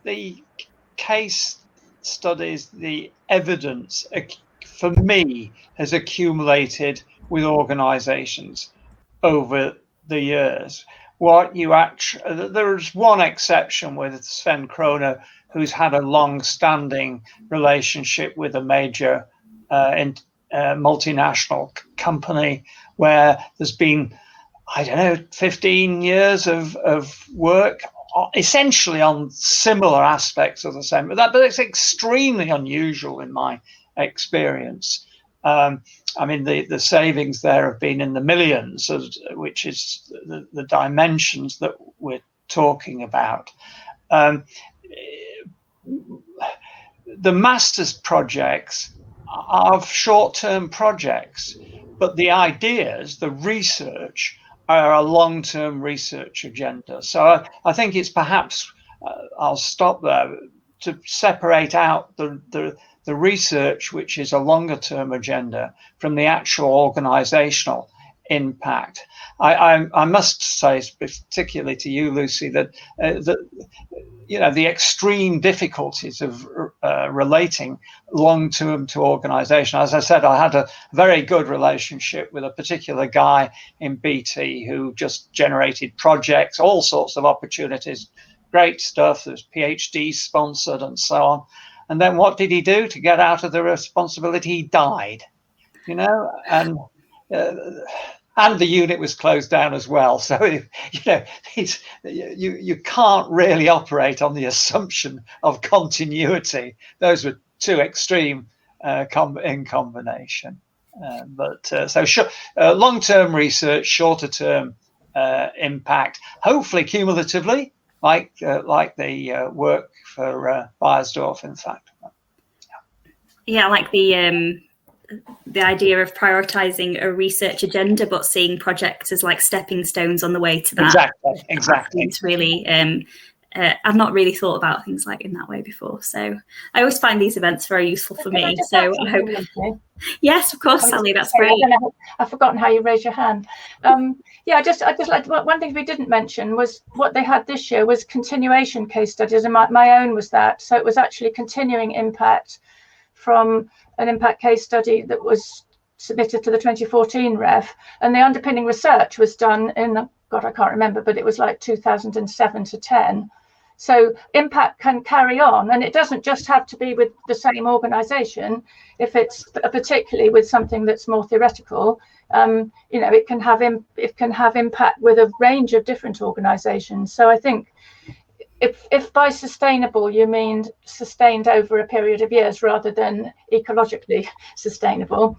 The case studies, the evidence, for me, has accumulated with organisations over the years. There's one exception with Sven Kroner, who's had a long-standing relationship with a major multinational company, where there's been, 15 years of work essentially on similar aspects of the same, but it's extremely unusual in my experience. The savings there have been in the millions, which is the dimensions that we're talking about. The master's projects are short-term projects, but the ideas, the research, are a long-term research agenda. So I think it's perhaps, I'll stop there, to separate out the research, which is a longer-term agenda, from the actual organizational impact. I must say, particularly to you, Lucy, that the extreme difficulties of relating long-term to organisation. As I said, I had a very good relationship with a particular guy in BT who just generated projects, all sorts of opportunities, great stuff. There's PhD sponsored and so on. And then what did he do to get out of the responsibility? He died, and the unit was closed down as well. So, you can't really operate on the assumption of continuity. Those were two extreme in combination. Long-term research, shorter-term impact, hopefully cumulatively, like the work for Beiersdorf, in fact. Yeah, like the idea of prioritizing a research agenda, but seeing projects as like stepping stones on the way to that. Exactly. It's really, I've not really thought about things like in that way before. So I always find these events very useful for me. So I hope. Yes, of course, Sally. That's great. I've forgotten how you raise your hand. I just like one thing we didn't mention was what they had this year was continuation case studies, and my own was that. So it was actually continuing impact from an impact case study that was submitted to the 2014 ref, and the underpinning research was done in I can't remember, but it was like 2007 to 10. So impact can carry on, and it doesn't just have to be with the same organisation. If it's particularly with something that's more theoretical, it can have impact with a range of different organisations. So I think if by sustainable you mean sustained over a period of years rather than ecologically sustainable,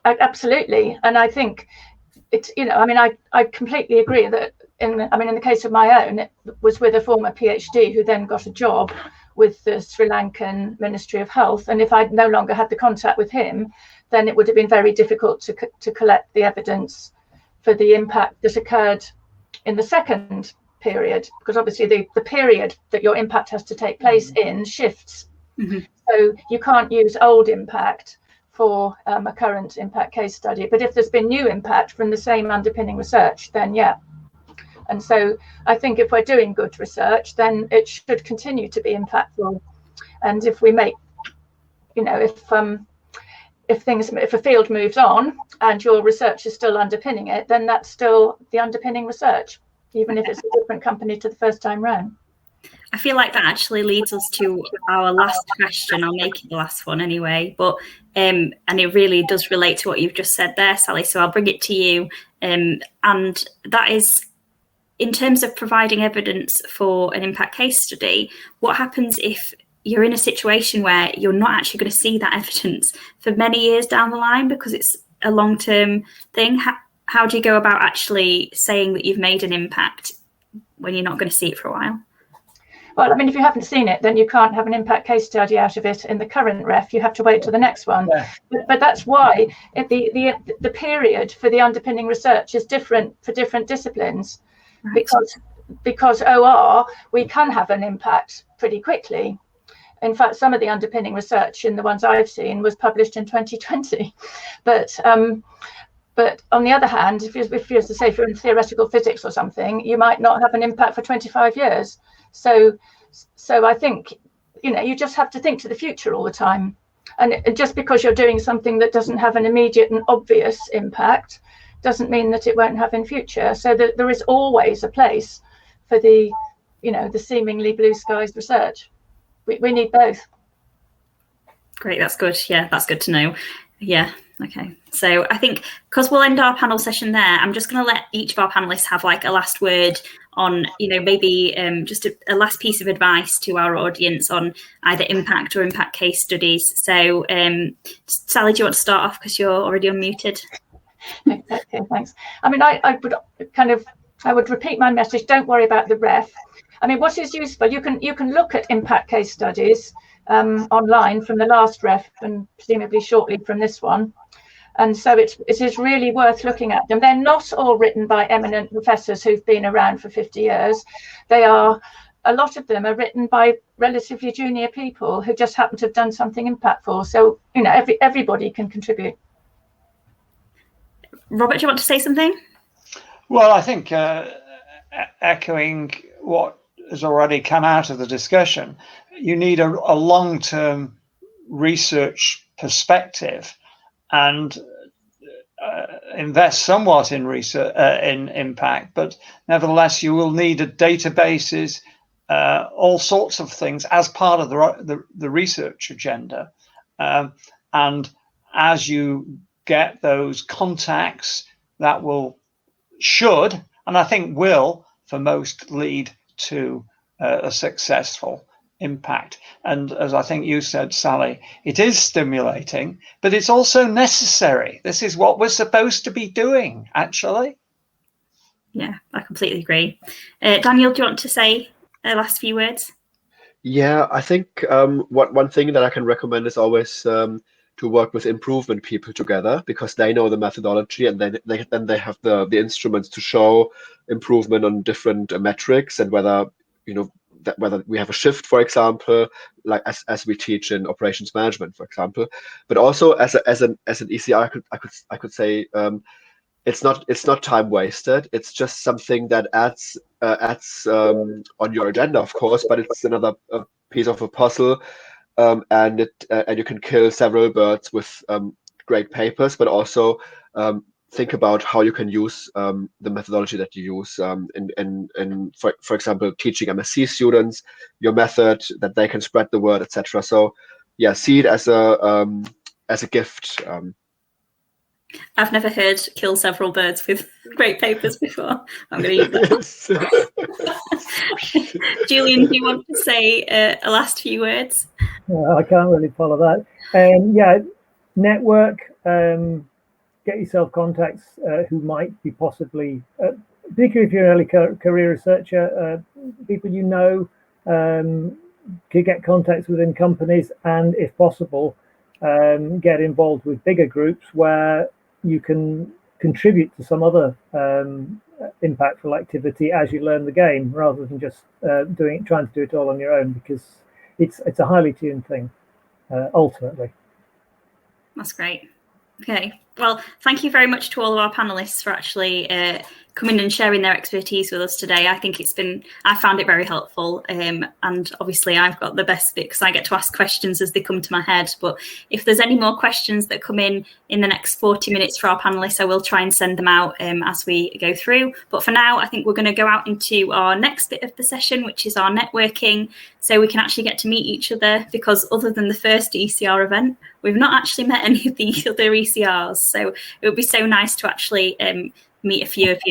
absolutely. And I think it's I completely agree that in the case of my own, it was with a former PhD who then got a job with the Sri Lankan Ministry of Health, and if I'd no longer had the contact with him, then it would have been very difficult to collect the evidence for the impact that occurred in the second period, because obviously the period that your impact has to take place in shifts. Mm-hmm. So you can't use old impact for a current impact case study, but if there's been new impact from the same underpinning research, then yeah. And so I think if we're doing good research, then it should continue to be impactful. And if we make, if a field moves on and your research is still underpinning it, then that's still the underpinning research, even if it's a different company to the first time round. I feel like that actually leads us to our last question. I'll make it the last one anyway, but and it really does relate to what you've just said there, Sally. So I'll bring it to you, and that is, in terms of providing evidence for an impact case study, what happens if you're in a situation where you're not actually going to see that evidence for many years down the line because it's a long-term thing? How do you go about actually saying that you've made an impact when you're not going to see it for a while? Well, if you haven't seen it, then you can't have an impact case study out of it in the current ref. You have to wait till the next one. Yeah. But that's why the period for the underpinning research is different for different disciplines. Right. Because OR, we can have an impact pretty quickly. In fact, some of the underpinning research in the ones I've seen was published in 2020. But on the other hand, if you're to say if you're in theoretical physics or something, you might not have an impact for 25 years. So I think, you just have to think to the future all the time. And just because you're doing something that doesn't have an immediate and obvious impact doesn't mean that it won't have in future. So there is always a place for the seemingly blue skies research. We need both. Great, that's good. Yeah, that's good to know. Yeah. Okay, so I think because we'll end our panel session there, I'm just going to let each of our panelists have like a last word on, maybe just a last piece of advice to our audience on either impact or impact case studies. So Sally, do you want to start off because you're already unmuted? Okay, thanks. I would repeat my message. Don't worry about the ref. What is useful, you can look at impact case studies online from the last ref and presumably shortly from this one. And so it is really worth looking at them. They're not all written by eminent professors who've been around for 50 years. A lot of them are written by relatively junior people who just happen to have done something impactful. So, everybody can contribute. Robert, do you want to say something? Well, I think echoing what has already come out of the discussion, you need a long-term research perspective and invest somewhat in research, in impact, but nevertheless you will need databases, all sorts of things as part of the research agenda, and as you get those contacts, that should, and I think will, for most, lead to a successful impact. And as I think you said, Sally, it is stimulating, but it's also necessary. This is what we're supposed to be doing, actually. Yeah, I completely agree. Daniel, do you want to say last few words? Yeah, I think one thing that I can recommend is always to work with improvement people together, because they know the methodology, and then they have the instruments to show improvement on different metrics, and whether whether we have a shift, for example, like as we teach in operations management, for example. But also as an ECR, I could say it's not time wasted. It's just something that adds on your agenda, of course, but it's another piece of a puzzle, and you can kill several birds with great papers, but also think about how you can use the methodology that you use in for example, teaching MSc students your method, that they can spread the word, etc. So yeah, see it as a gift. I've never heard kill several birds with great papers before. I'm going to use that. Julian, do you want to say a last few words? I can't really follow that. Yeah, network, get yourself contacts who might be possibly, particularly if you're an early career researcher, people you know, could get contacts within companies, and if possible, get involved with bigger groups where you can contribute to some other impactful activity as you learn the game, rather than just trying to do it all on your own, because it's a highly tuned thing, ultimately. That's great. Okay, well, thank you very much to all of our panelists for actually coming and sharing their expertise with us today. I think I found it very helpful, and obviously I've got the best bit because I get to ask questions as they come to my head. But if there's any more questions that come in the next 40 minutes for our panelists, I will try and send them out as we go through. But for now, I think we're going to go out into our next bit of the session, which is our networking, so we can actually get to meet each other, because other than the first ECR event, we've not actually met any of the other ECRs. So it would be so nice to actually meet a few of you now.